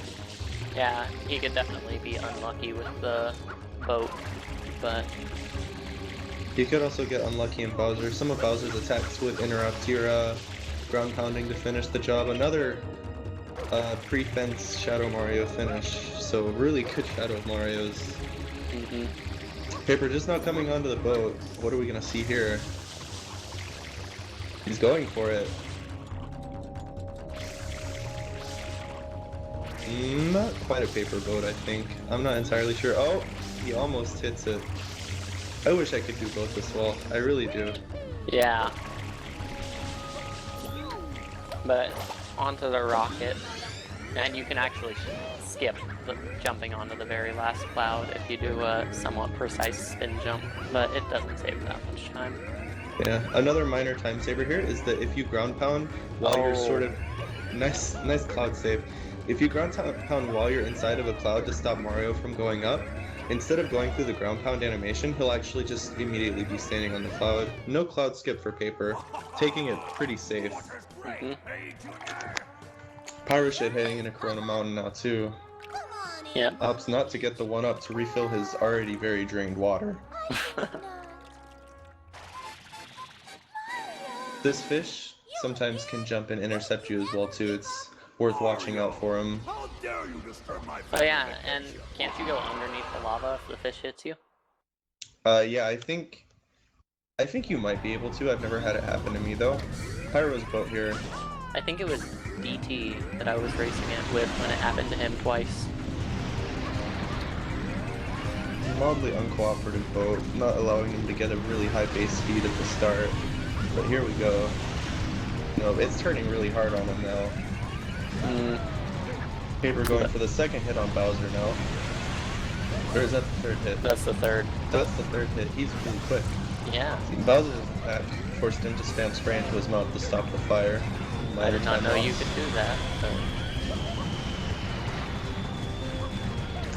Yeah, he could definitely be unlucky with the boat, but... You could also get unlucky in Bowser. Some of Bowser's attacks would interrupt your ground pounding to finish the job. Another pre-fence Shadow Mario finish. So really good Shadow Marios. Paper just not coming onto the boat. What are we gonna see here? He's going for it. Not quite a paper boat, I think. I'm not entirely sure. Oh, he almost hits it. I wish I could do both as well. I really do. Yeah. But onto the rocket, and you can actually skip the jumping onto the very last cloud if you do a somewhat precise spin jump, but it doesn't save that much time. Yeah, another minor time saver here is that if you ground pound while you're sort of... Nice cloud save. If you ground pound while you're inside of a cloud to stop Mario from going up, instead of going through the ground pound animation, he'll actually just immediately be standing on the cloud. No cloud skip for Paper, taking it pretty safe. Pyro Shit heading into Corona Mountain now too. Yeah. Opts not to get the 1-up to refill his already very drained water. This fish sometimes can jump and intercept you as well too. It's worth watching out for him. How dare you disturb my Oh yeah, and can't you go underneath the lava if the fish hits you? Yeah, I think you might be able to. I've never had it happen to me though. Pyro's boat here. I think it was DT that I was racing it with when it happened to him twice. Mildly uncooperative boat, not allowing him to get a really high base speed at the start. But here we go. No, it's turning really hard on him now. Paper going for the second hit on Bowser now. Or is that the third hit? That's the third. That's the third hit. He's really quick. Yeah. See, Bowser's attack forced him to spam spray into his mouth to stop the fire. I did not know you could do that. So.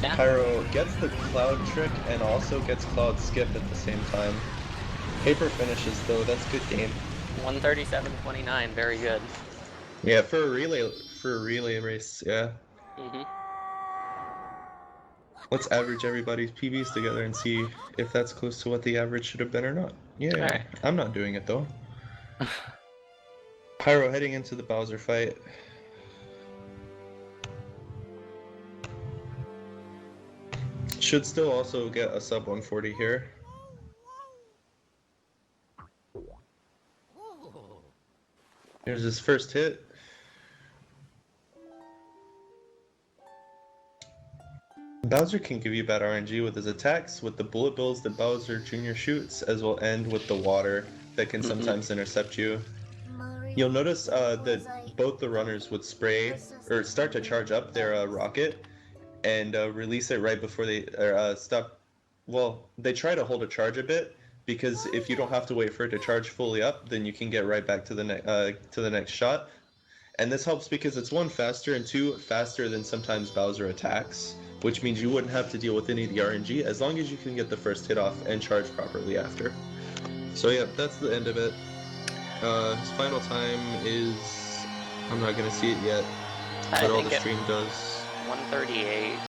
Yeah. Pyro gets the cloud trick and also gets cloud skip at the same time. Paper finishes though, that's good game. 137.29, very good. Yeah, for a relay race, yeah. Let's average everybody's PBs together and see if that's close to what the average should have been or not. Yeah, Alright. I'm not doing it though. Pyro heading into the Bowser fight. Should still also get a sub 140 here. Here's his first hit. Bowser can give you bad RNG with his attacks, with the bullet bills that Bowser Jr. shoots, as well, and with the water that can sometimes intercept you. You'll notice that both the runners would spray, or start to charge up their rocket, and release it right before they stop. Well, they try to hold a charge a bit, because if you don't have to wait for it to charge fully up, then you can get right back to the next shot. And this helps because it's 1, faster, and 2, faster than sometimes Bowser attacks, which means you wouldn't have to deal with any of the RNG as long as you can get the first hit off and charge properly after. So yeah, that's the end of it. His final time is... I'm not going to see it yet, but all the stream does. 138.